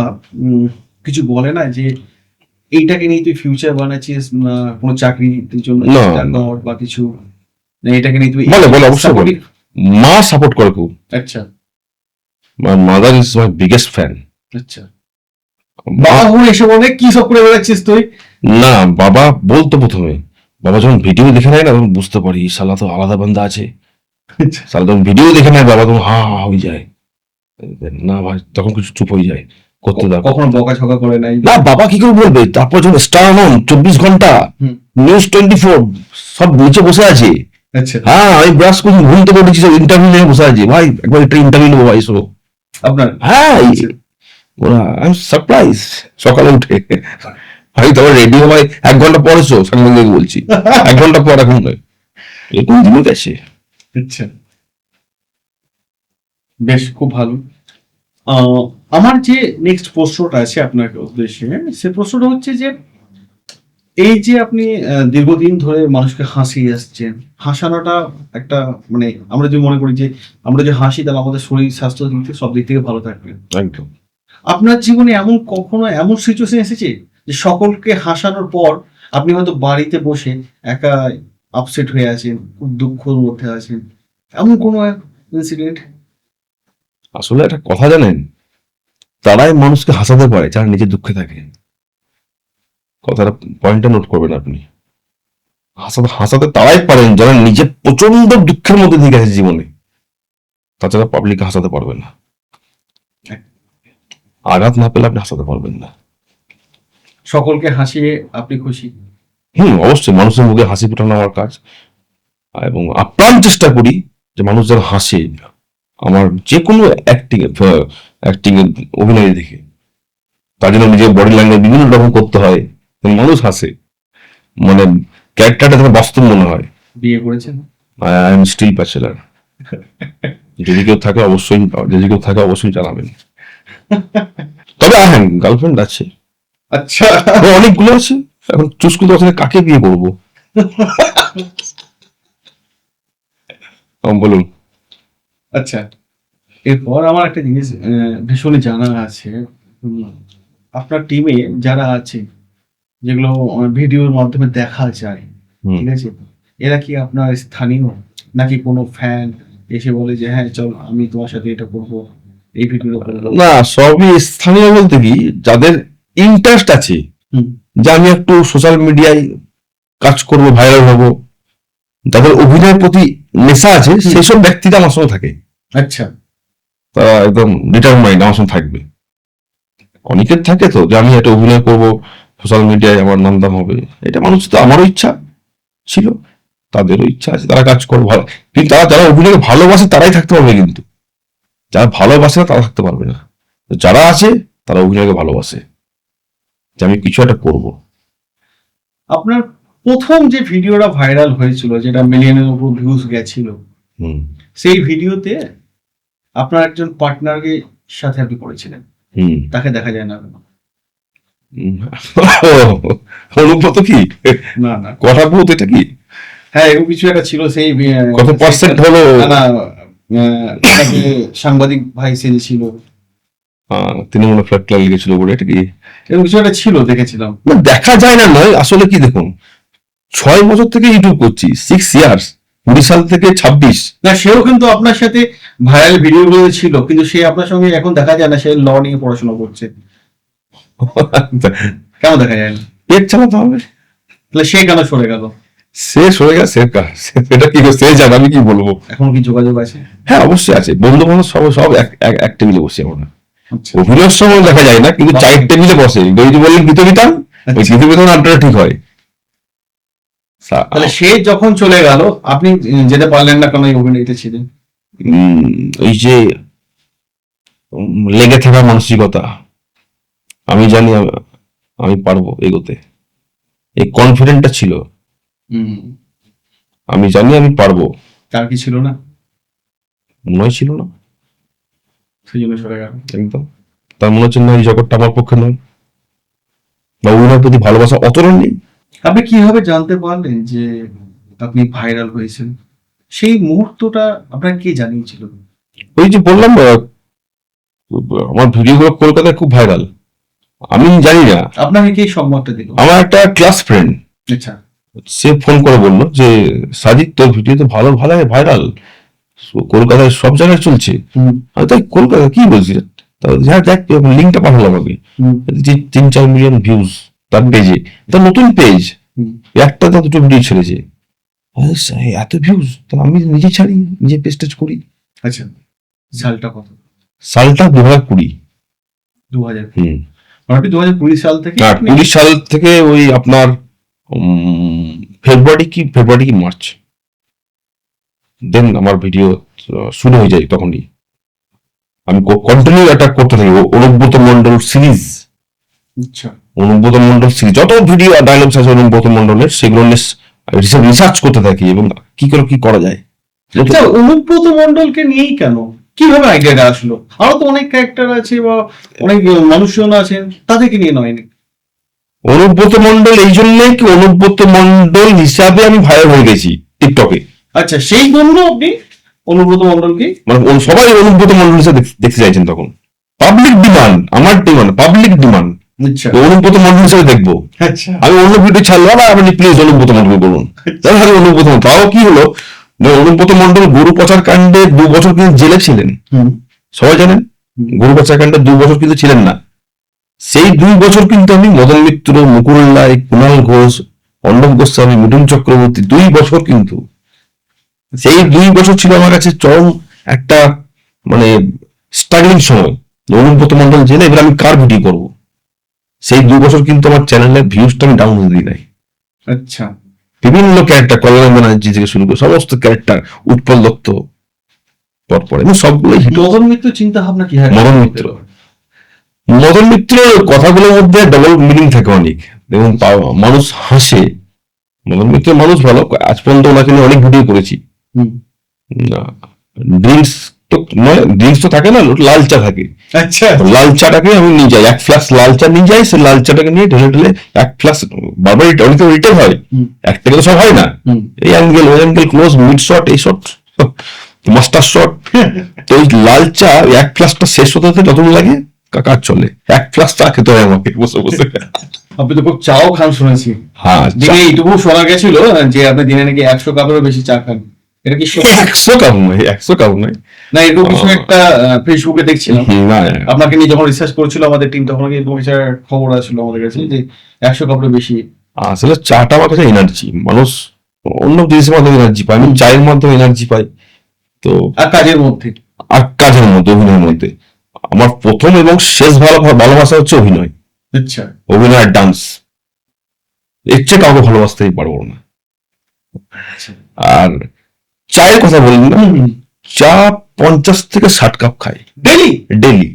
কিছু বলে না যে এইটাকে নিয়ে তুই ফিউচার বানাচ্ছিস না কোনো চাকরির জন্য না, বা কিছু, না এটাকে নিয়ে তুই? বলে অবশ্যই বলে, মা সাপোর্ট করে খুব। আচ্ছা my mother is my biggest fan. আচ্ছা বাবা হয়ে এসে বলে কি সব করে বেড়াচ্ছিস তুই? না, বাবা বলতো প্রথমে, বাবা যখন ভিডিও দেখে নেয় না তখন বুঝতে পারি শালা তো আলাদা বান্দা আছে, শালা যখন ভিডিও দেখে নেয় বাবা তখন হা হা হয়ে যায়, না ভাই তখন কিছু চুপ হয়ে যায়, করতে দাও। কখনো বকাঝকা করে নাই? না, বাবা কি করে বলবে, তারপর যখন স্টার অন 24 ঘন্টা, নিউজ 24 সব নিচে বসে আছে। আচ্ছা হ্যাঁ, আমি ব্রাশ করছি, ঘুম থেকে উঠেছি, সব ইন্টারভিউ নিয়ে বসে আছে, ভাই একবার একটা ইন্টারভিউ নেবো ভাই, এসো। আপনার? হ্যাঁ, ওরা আই এম সারপ্রাইজ, সকালে উঠে আমি তোমার রেডিও ভাই 1 ঘন্টা পর এসো, সাংবাদিক বলছি 1 ঘন্টা পর, এখন নয়, এরকম দিনও গেছে। আচ্ছা বেশ, খুব ভালো। আমার যে নেক্সট প্রশ্নটা আছে আপনার উদ্দেশ্যে, সে প্রশ্নটা হচ্ছে যে এই যে আপনি দীর্ঘদিন ধরে মানুষকে হাসিয়ে আসছেন, হাসানোটা একটা মানে আমরা যদি মনে করি যে আমরা যে হাসি তাহলে আমাদের শরীর স্বাস্থ্য দিক থেকে সব দিক থেকে ভালো থাকবে। একদম। আপনার জীবনে কখনো এমন সিচুয়েশন এসেছে যে সকলকে হাসানোর পর আপনি হয়তো বাড়িতে বসে একা আপসেট হয়ে আছেন, খুব দুঃখের মধ্যে আছেন, এমন কোনো ইনসিডেন্ট? আসলে একটা কথা জানেন, তারাই মানুষকে হাসাতে পারে যারা নিজে দুঃখে থাকে। কথাটা পয়েন্টটা নোট করবেন আপনি, হাসাতে তারাই পারেন যারা নিজে প্রচন্ড দুঃখের মধ্যে দিয়ে গেছে জীবনে, তাছাড়া পাবলিককে হাসাতে পারবে না। আঘাত না পেলে আপনি হাসাতে পারবেন না। সকলকে হাসিয়ে আপনি খুশি? অবশ্যই, মানুষের মুখে হাসি ফোটানো আমার কাজ, এবং আপ্রাণ চেষ্টা করি যে মানুষ যেন হাসে, আমার যে কোনো অ্যাক্টিং অভিনয় দেখে, তার জন্য নিজের বডি ল্যাঙ্গুয়েজ বিভিন্ন রকম করতে হয়, মানুষ হাসে, মানে ক্যারেক্টারটা তাকে বাস্তব মনে হয়। বিয়ে করেছেন? I am still bachelor. যদি কেউ থাকে অবশ্যই জানাবেন। তবে হ্যাঁ, গার্লফ্রেন্ড আছে, আচ্ছা, অনেকগুলো আছে। এখন চুজ করতে পারছি না কাকে বিয়ে করবো। বলুন। আচ্ছা, এরপর আমার একটা জিনিস ভীষণই জানা আছে, আপনার টিমে যারা আছে, যেগুলো ভিডিওর মাধ্যমে দেখা যায়, ঠিক আছে, এরা কি আপনার স্থানীয় নাকি কোনো ফ্যান এসে বলে যে হ্যাঁ চল আমি তোমার সাথে এটা করবো, এই ভিডিওটা করবো? না, সবই স্থানীয় বলতে কি, যাদের ইন্টারেস্ট আছে যে আমি একটু সোশ্যাল মিডিয়ায় কাজ করব, ভাইরাল হব, যাদের অভিনয়ের প্রতি নেশা আছে, সেই সব ব্যক্তিরা আমার সঙ্গে থাকে। আচ্ছা, তারা একদম ডিটারমাইন্ড আমার সঙ্গে থাকবে। অনেকের থাকে তো যে আমি একটা অভিনয় করব, সোশ্যাল মিডিয়ায় আমার নাম দাম হবে, এটা মানুষ তো, আমারও ইচ্ছা ছিল, তাদেরও ইচ্ছা আছে, তারা কাজ করবো ভালো। কিন্তু যারা অভিনয়কে ভালোবাসে তারাই থাকতে পারবে, কিন্তু যারা ভালোবাসে না তারা থাকতে পারবে না। যারা আছে তারা অভিনয়কে ভালোবাসে, যে আমি কিছু একটা করবো। আপনার প্রথম যে ভিডিওটা ভাইরাল হয়েছিল, যেটা মিলিয়নের উপর ভিউজ গেছিল, সেই ভিডিওতে আপনার একজন পার্টনারকে সাথে আপনি করেছিলেন, তাকে দেখা যায় না। অনুব্রত কি? না না, কথা বলতে এটা কি? হ্যাঁ এরকম কিছু একটা ছিল। সেই কত পার্সেন্ট হলো? না, সাংবাদিক ভাই সেজেছিল, তৃণমূল ফ্ল্যাট লেগেছিল বলে, এটা কি এরকম কিছু একটা ছিল, দেখেছিলাম। দেখা যায় না নয়, আসলে কি দেখুন, 6 বছর থেকে ইউটিউব করছি, 6 ইয়ার্স, 20 সাল থেকে 26। না, সেও কিন্তু আপনার সাথে ভাইরাল ভিডিও গুলো ছিল, কিন্তু সে আপনার সঙ্গে এখন দেখা যায় না, সে ল নিয়ে পড়াশোনা করছে। কেন দেখা যায় না? পেট চালাতে হবে। তাহলে সে কেন সরে গেল? সে সরে গেছে, সেটা কি সে জানে, আমি কি বলবো। এখন কি যোগাযোগ আছে? হ্যাঁ অবশ্যই আছে, বন্ধু বান্ধব সব এক টেবিলে বসে আমরা। আচ্ছা, অভিনয়ের সময় দেখা যায় না, কিন্তু চায়ের টেবিলে বসে, ওই যে বললেন গীত গীতান, ওই গীত গীতান আড্ডাটা ঠিক হয়। তাহলে সে যখন চলে গেল আপনি যেতে পারলেন না কেন? এই অভিনয়তে ছিলেন। ওই যে লেগে থাকা মানসিকতা, আমি জানি আমি পারবো এগোতে, এই কনফিডেন্টটা ছিল। আমি জানি আমি পারবো। তার কি ছিল না? মনে হয় ছিল না, সেই জন্য সরে গেল। একদম। তার মনে হচ্ছে না এই জগৎটা আমার পক্ষে নয়, বা অভিনয়ের প্রতি ভালোবাসা অতটা নেই। আপনি কিভাবে জানতে পারলেন যে আপনি ভাইরাল হয়েছেন? সেই মুহূর্তটা আপনার কে জানিয়েছিল? ওই যে বললাম, আমার ভিডিওগুলো কলকাতায় খুব ভাইরাল, আমি জানি না। আপনাকে কে সংবাদটা দিল? আমার একটা ক্লাস ফ্রেন্ড, আচ্ছা, সে ফোন করে বললো যে সাজিদ তোর ভিডিও তো ভালো ভাইরাল, কলকাতায় সব জায়গায় চলছে। আমি তাই কলকাতা কি বলছি, হ্যাঁ দেখ লিঙ্কটা পাঠালো আমাকে, 3-4 মিলিয়ন ভিউজ তার পেজে, তার নতুন পেজ, একটা তা দুটো ভিডিও ছেড়েছে, এত ভিউজ, তাহলে আমি নিজে ছাড়ি, নিজে পেজ টেজ করি। আচ্ছা, সালটা কত? সালটা 2020। 2000? আপনি 2020 সাল থেকে? 20 সাল থেকে ওই আপনার ফেব্রুয়ারি কি মার্চ, দেন আমার ভিডিও শুরু হয়ে যায়। তখনই আমি কন্টিনিউ অ্যাটাক করতে থাকি অনুব্রত মন্ডল সিরিজ। আচ্ছা, অনুব্রত মন্ডল সিরিজ যত ভিডিও আর ডায়লগস আছে অনুব্রত মন্ডলের, সেগুলো রিসার্চ করতে থাকি এবং কি করে কি করা যায়। আচ্ছা, অনুব্রত মন্ডলকে নিয়েই কেন, কিভাবে আইডিয়াটা আসলো? আরো তো অনেক ক্যারেক্টার আছে বা অনেক মানুষজন আছেন, তাদেরকে নিয়ে নয়? অনুব্রত মন্ডল এই জন্য কি, অনুব্রত মন্ডল হিসাবে আমি ভাইরাল হয়ে গেছি টিকটকে। আচ্ছা, সেই জন্য আপনি অনুব্রত মন্ডলকে, মানে সবাই অনুব্রত মন্ডল হিসেবে দেখতে চাইছেন তখন, পাবলিক ডিমান্ড, আমার demand, public demand, Anubrata Mondal হিসেবে দেখবো। আচ্ছা, আমি অন্য ভিডিও ছাড়লাম, আর আপনি প্লিজ অনুব্রত মন্ডল বলুন, তাহলে অনুব্রত মন্ডল। তাও কি হলো, অনুব্রত মন্ডল গরু পাচার কাণ্ডে 2 বছর কিন্তু জেলে ছিলেন, সবাই জানেন। গরু পাচার কাণ্ডে 2 বছর কিন্তু ছিলেন না, সেই 2 বছর কিন্তু আমি মদন মিত্র, মুকুল রায়, কুণাল ঘোষ, অর্ণব গোস্বামী, মিঠুন চক্রবর্তী, 2 বছর কিন্তু, সেই 2 বছর ছিল আমার কাছে চরম একটা মানে স্ট্রাগলিং সময়। অনুব্রত মন্ডল জেলে, এবার আমি কার ভিডিও করবো, সেই 2 বছর কিন্তু আমার চ্যানেলের ভিউজটা আমি ডাউন দিই নাই। আচ্ছা, বিভিন্ন ক্যারেক্টার, কল্যাণ ব্যানার্জি থেকে শুরু করে সমস্ত ক্যারেক্টার, উৎপল দত্ত, পর এবং সবগুলোই হিট। মদন মিত্র চিন্তা ভাবনা কি হয়? মদন মিত্রের কথাগুলোর মধ্যে ডবল মিনিং থাকে অনেক, এবং মানুষ হাসে। মদন মিত্রের মানুষ ভালো, আজ পর্যন্ত ওনাকে নিয়ে অনেক ভিডিও করেছি। ড্রিঙ্কস তো নয়, ড্রিঙ্কস তো থাকে না, লাল চা থাকে। আচ্ছা, লাল চাটাকে আমি নিয়ে যাই, এক ফ্লাস্ক লাল চা নিয়ে যাই, সেই লাল চাটাকে নিয়ে ঢেলে ঢেলে এক ফ্লাস্ক বারবার অনেক রিটেল হয়, একটা তো সব হয় না। এই অ্যাঙ্গেল ওই অ্যাঙ্গেল ক্লোজ মিড শট এই শট মাস্টার শট, তো ওই লাল চা এক ফ্লাস্কটা শেষ হতে হতে যতক্ষণ লাগে কাজ চলে, এক ফ্লাস্ক চা খেতে হয় আমাকে বসে বসে। আপনি তো খুব চাও খান শুনেছি। হ্যাঁ, দিনে এইটুকু শোনা গেছিল যে আপনি দিনে নাকি 100 কাপেরও বেশি চা খান, এটা কি সত্যি? 100 কাপ নয়, 100 কাপ নয়। না, এরকম কিছু একটা ফেসবুকে দেখছিলাম, না, আপনাকে নিয়ে যখন রিসার্চ করছিল আমাদের টিম, তখন এরকম একটা খবর আসছিল আমাদের কাছে যে 100 কাপেরও বেশি। আসলে চাটা আমার কাছে এনার্জি, মানুষ অন্য জিনিসের মাধ্যমে এনার্জি পায়, আমি চায়ের মাধ্যমে এনার্জি পাই। তো আর কাজের মধ্যে, অভিনয়ের মধ্যে আমার প্রথম এবং শেষ ভালোবাসা হচ্ছে অভিনয়। আচ্ছা, অভিনয় আর ডান্স, এর চেয়ে কাউকে ভালোবাসতেই পারবো না। আর চায়ের কথা বললেন না, চা 50 থেকে 60 কাপ খাই ডেলি ডেলি।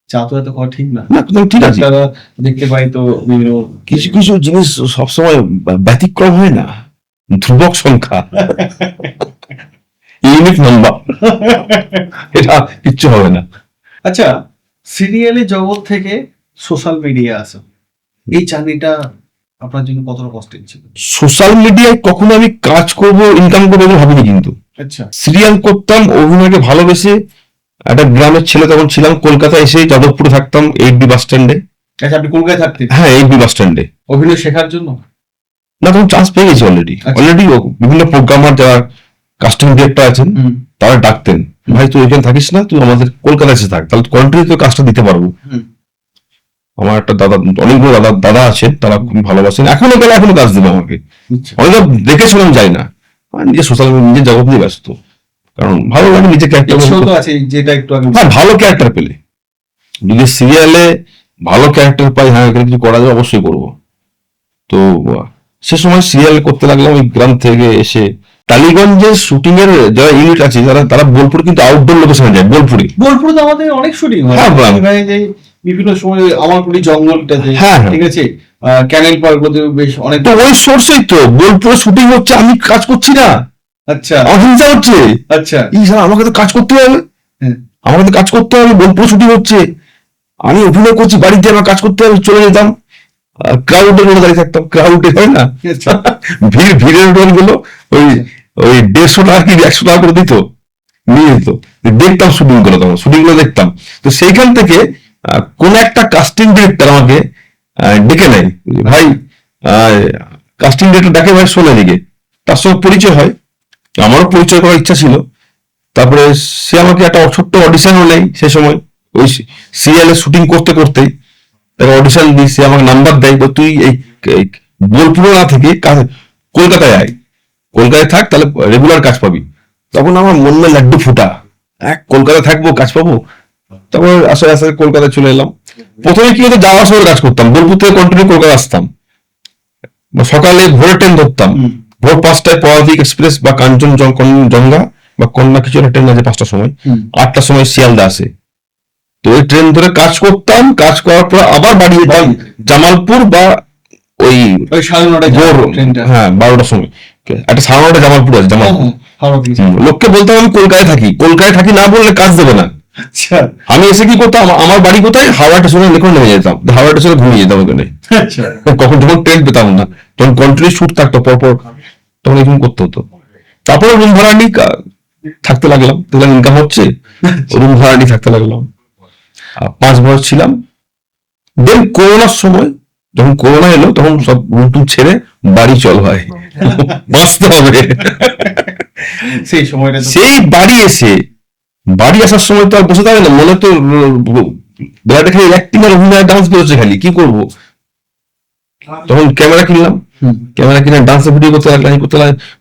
চা তো এত খাওয়া ঠিক না। না, ঠিক আছে, তারা দেখতে পাই তো বিভিন্ন কিছু কিছু জিনিস সবসময় ব্যতিক্রম হয় না, ধ্রুবক সংখ্যা, ইউনিক নাম্বার, এটা কিচ্ছু হবে না। আচ্ছা, সিরিয়ালের জগৎ থেকে সোশ্যাল মিডিয়া আসা, এই জার্নিটা আপনার জন্য কতটা কষ্টের ছিল? সোশ্যাল মিডিয়ায় কখনো আমি কাজ করব, ইনকাম করবো এগুলো ভাবিনি, কিন্তু আচ্ছা, সিরিয়াল করতাম, অভিনয়কে ভালোবেসে। একটা গ্রামের ছেলে তখন ছিলাম, কলকাতা এসে যাদবপুরে থাকতাম, 8B বাস স্ট্যান্ডে। আচ্ছা, আপনি কলকাতায় থাকতেন? হ্যাঁ, 8B বাস স্ট্যান্ডে। অভিনয় শেখার জন্য? না, তখন চান্স পেয়ে গেছি অলরেডি। বিভিন্ন প্রোগ্রামার যারা কাস্টিং ডিরেক্টর আছেন তারা ডাকতেন, ভাই তুই এখানে থাকিস না, তুই আমাদের কলকাতা এসে থাক, তাহলে কন্টিনিউ তো কাজটা দিতে পারবো। আমার একটা দাদা, অনেকগুলো দাদা আছেন, তারা খুবই ভালোবাসেন, এখনো গেলে এখনো কাজ দেবে আমাকে। অনেক দেখেছিলাম, যাই না, নিজের সোশ্যাল মিডিয়া নিজের জগৎ নিয়ে ব্যস্ত, কারণ ভালো লাগে নিজের ক্যারেক্টার। যেটা একটু আগে, হ্যাঁ, ভালো ক্যারেক্টার পেলে, যদি সিরিয়ালে ভালো ক্যারেক্টার পাই, হ্যাঁ এখানে কিছু করা যাবে, অবশ্যই করবো। তো সে সময় সিরিয়াল করতে লাগলাম ওই গ্রাম থেকে এসে। টালিগঞ্জের শুটিং এর যারা ইউনিট আছে, তারা বোলপুর কিন্তু আউটডোর লোকেশনে যায়। বোলপুরে তো আমাদের অনেক শুটিং হয়, বিভিন্ন সময় আমার পুরি জঙ্গলটাতে, ঠিক আছে, ক্যানেল পার্কগুলোতে বেশ অনেক। তো ওই সোর্সেই তো বোলপুরে শুটিং হচ্ছে, আমি কাজ করছি না। আচ্ছা, অহিংসা হচ্ছে। আচ্ছা, আমাকে তো কাজ করতে হবে, আমাকে তো কাজ করতে হবে, বোলপুরে শুটিং হচ্ছে, আমি অভিনয় করছি, বাড়িতে আমার কাজ করতে হবে, চলে যেতাম। ক্রাউডের মধ্যে দাঁড়িয়ে থাকতাম, ক্রাউডে হয় না, ভিড়ের রোল গুলো ওই 150 টাকা কি 100 টাকা করে দিত, নিয়ে যেত, দেখতাম শুটিং গুলো, তখন শুটিং গুলো দেখতাম। তো সেইখান থেকে কোন একটা কাস্টিং ডিরেক্টর আমাকে ডেকে নেয়, ভাই কাস্টিং ডিরেক্টর ডাকে, ভাই শোনে দিকে, তার সঙ্গে পরিচয় হয়, আমারও পরিচয় করার ইচ্ছা ছিল। তারপরে সে আমাকে একটা ছোট্ট অডিশনও নেই, সে সময় ওই সিরিয়ালে শুটিং করতে করতেই তাকে অডিশন দিই, সে আমাকে নাম্বার দেয়, তুই এই বোলপুরে না থেকে কলকাতায় আয়, কলকাতায় থাক, তাহলে রেগুলার কাজ পাবি। তখন আমার মন মে লাড্ডু ফুটা, কলকাতায় থাকবো, কাজ পাবো। তারপর আস্তে আস্তে কলকাতায় চলে এলাম। প্রথমে কি হতো, যাওয়ার সময় কাজ করতাম, বোলপুর থেকে কন্টিনিউ কলকাতা আসতাম, সকালে ভোরে ট্রেন ধরতাম, ভোর 5টায় পদাতিক এক্সপ্রেস বা কাঞ্চনজঙ্ঘা বা কন্যা কিছু একটা ট্রেন আছে 5টার সময়, 8টার সময় শিয়ালদা আসে। তো ওই ট্রেন ধরে কাজ করতাম, কাজ করার পর আবার বাড়ি যেতাম জামালপুর বা ওই 9:30, হ্যাঁ 12টার সময় একটা 9:30 জামালপুর আছে, জামালপুর। লোককে বলতাম আমি কলকাতায় থাকি না বললে কাজ দেবে না। আমি এসে কি করতাম, আমার বাড়ি কোথায়, হাওড়া স্টেশনে লেখা নেমে যেতাম, হাওড়া স্টেশনে ঘুমিয়ে যেতাম ওখানে। কখন যখন ট্রেন পেতাম না, তখন কন্টিনিউ শুট থাকতো পরপর, তখন এরকম করতে হতো। তারপরে রুম ভাড়া নিয়ে থাকতে লাগলাম, দেখলাম ইনকাম হচ্ছে, রুম ভাড়া নিয়ে থাকতে লাগলাম। 5 বছর ছিলাম। দেন করোনার সময়, যখন করোনা এলো, তখন সব রুম ছেড়ে বাড়ি চল ভাই, বাঁচতে হবে। সেই বাড়ি আসার সময় তো আর বসে থাকে না, মনে তো বেলাটা খালি অ্যাক্টিং আর অভিনয় ডান্স করেছে, খালি কি করবো। তখন ক্যামেরা কিনলাম, ক্যামেরা কিনে ডান্সের ভিডিও করতে লাগলাম,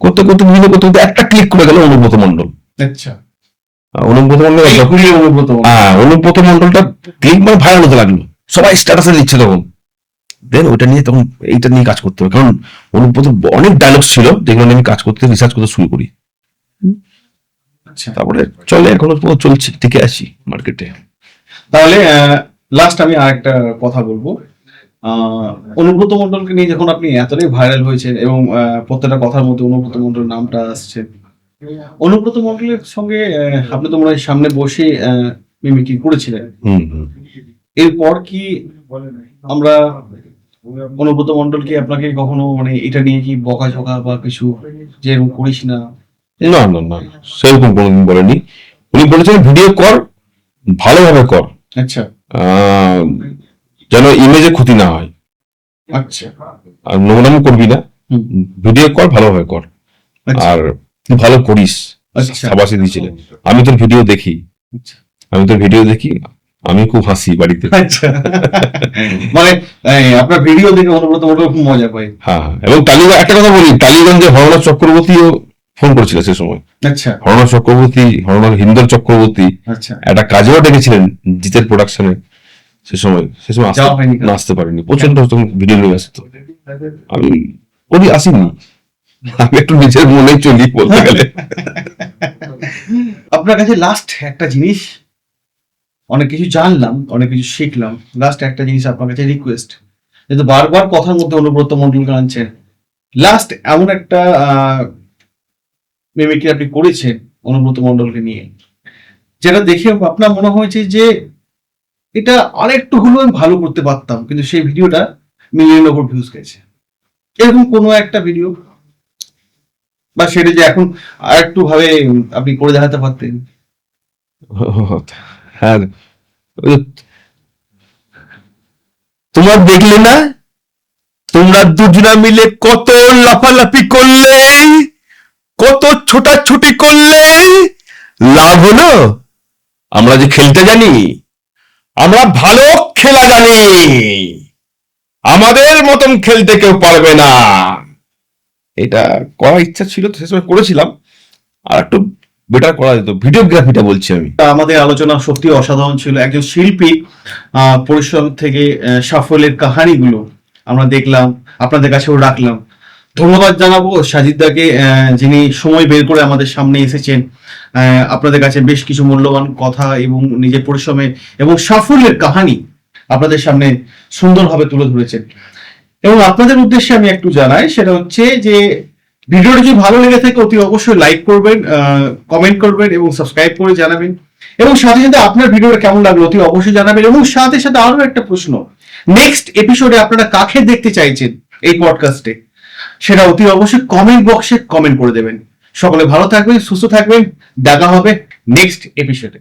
করতে করতে বিভিন্ন করতে করতে একটা ক্লিক করে গেল অনুব্রত মন্ডল। আচ্ছা, অনুব্রত মন্ডলটা ক্লিক মানে ভাইরাল হতে লাগলো, সবাই স্ট্যাটাসে দিচ্ছে তখন। দেন ওইটা নিয়ে তখন এইটা নিয়ে কাজ করতে হবে, কারণ অনুব্রত অনেক ডায়লগস ছিল যেগুলো নিয়ে আমি কাজ করতে রিসার্চ করতে শুরু করি। আচ্ছা, তারপরে চলে, এখনো পর্যন্ত চলছে, টিকে আছি মার্কেটে। তাহলে লাস্ট আমি আরেকটা কথা বলবো। অনুব্রত মণ্ডলকে নিয়ে যখন আপনি এতটাই ভাইরাল হয়েছেন এবং প্রত্যেকটা কথার মধ্যে অনুব্রত মণ্ডলের নামটা আসছে, অনুব্রত মণ্ডলের সঙ্গে আপনি তো মনে হয় সামনে বসে মিমিক্রি করেছিলেন। এরপর কি আমরা অনুব্রত মণ্ডল কি আপনাকে কখনো মানে এটা নিয়ে কি বকাঝকা বা কিছু যে এরকম করিস না? না না না, সেরকম কোনোদিন বলেনি। উনি বলেছেন ভিডিও কর, ভালোভাবে কর, আচ্ছা যেন ইমেজে ক্ষতি না হয়, আচ্ছা আর নোংরামো করবি না, হুম, ভিডিও কর, ভালোভাবে কর, আচ্ছা আর তুই ভালো করিস। আচ্ছা সাবাসী দিয়েছিলেন। আমি তোর ভিডিও দেখি, আচ্ছা আমি খুব হাসি বাড়িতে। আচ্ছা মানে আপনার ভিডিও দেখে অনুব্রত মণ্ডল খুব মজা পাই। হ্যাঁ হ্যাঁ, এবং টালিগঞ্জ, একটা কথা বলি, টালিগঞ্জে হরনাথ চক্রবর্তীও ফোন করেছিল সে সময়। আচ্ছা হরনাথ হিন্দল চক্রবর্তী আচ্ছা একটা কাজেও ডেকেছিলেন জিতের প্রোডাকশনে। সে সময় যাওয়া হয়নি কেন? আসতে পারিনি, প্রচন্ড ভিডিও নিয়ে আসতো। আমি ওই আসিনি, আমি একটু নিজের মনে চলি বলতে গেলে। আপনার কাছে লাস্ট একটা জিনিস, অনেক কিছু জানলাম, অনেক কিছু শিখলাম, লাস্ট একটা জিনিস আপনার কাছে রিকোয়েস্ট, যেহেতু বারবার কথার মধ্যে অনুব্রত মণ্ডলকে আনছেন, লাস্ট এমন একটা মিমিক্রি আপনি করেছেন অনুব্রত মণ্ডলকে নিয়ে, যেটা দেখে আপনার মনে হয়েছে যে এটা আরেকটু হলেও আমি ভালো করতে পারতাম, কিন্তু সেই ভিডিওটা মিলিয়নের ওপর ভিউজ গেছে, এরকম কোনো একটা ভিডিও, বা সেটা যে এখন আরেকটু ভাবে আপনি করে দেখাতে পারতেন? হ্যাঁ, তোমার দেখলে না, তোমরা দুজনা মিলে কত লাফালাফি করলে, কত ছোটাছুটি করলে, লাভ হলো? আমরা যে খেলতে জানি, আমরা ভালো খেলা জানি, আমাদের মতন খেলতে কেউ পারবে না। এটা করার ইচ্ছা ছিল তো, সে সময় করেছিলাম, আর একটু বেটার করা যেত। ভিডিওগ্রাফিটা বলছি আমি। আমাদের আলোচনা সত্যি অসাধারণ ছিল। একজন শিল্পী পরিশ্রম থেকে সাফল্যের কাহানিগুলো আমরা দেখলাম, আপনাদের কাছেও রাখলাম। ধন্যবাদ জানাবো সাজিদদাকে, যিনি সময় বের করে আমাদের সামনে এসেছেন, আপনাদের কাছে বেশ কিছু মূল্যবান কথা এবং নিজের পরিশ্রমের এবং সাফল্যের কাহানি আপনাদের সামনে সুন্দরভাবে তুলে ধরেছেন। এবং আপনাদের উদ্দেশ্যে আমি একটু জানাই, সেটা হচ্ছে যে ভিডিওটি যদি ভালো লেগে থাকে অতি অবশ্যই লাইক করবেন, কমেন্ট করবেন এবং সাবস্ক্রাইব করে জানাবেন, এবং সাথে সাথে আপনার ভিডিওটা কেমন লাগলো অতি অবশ্যই জানাবেন। এবং সাথে সাথে আরো একটা প্রশ্ন, নেক্সট এপিসোডে আপনারা কাকে দেখতে চাইছেন এই পডকাস্টে, সেটা অতি অবশ্যই কমেন্ট বক্সে কমেন্ট করে দেবেন। সকলে ভালো থাকবেন, সুস্থ থাকবেন, দেখা হবে নেক্সট এপিসোডে।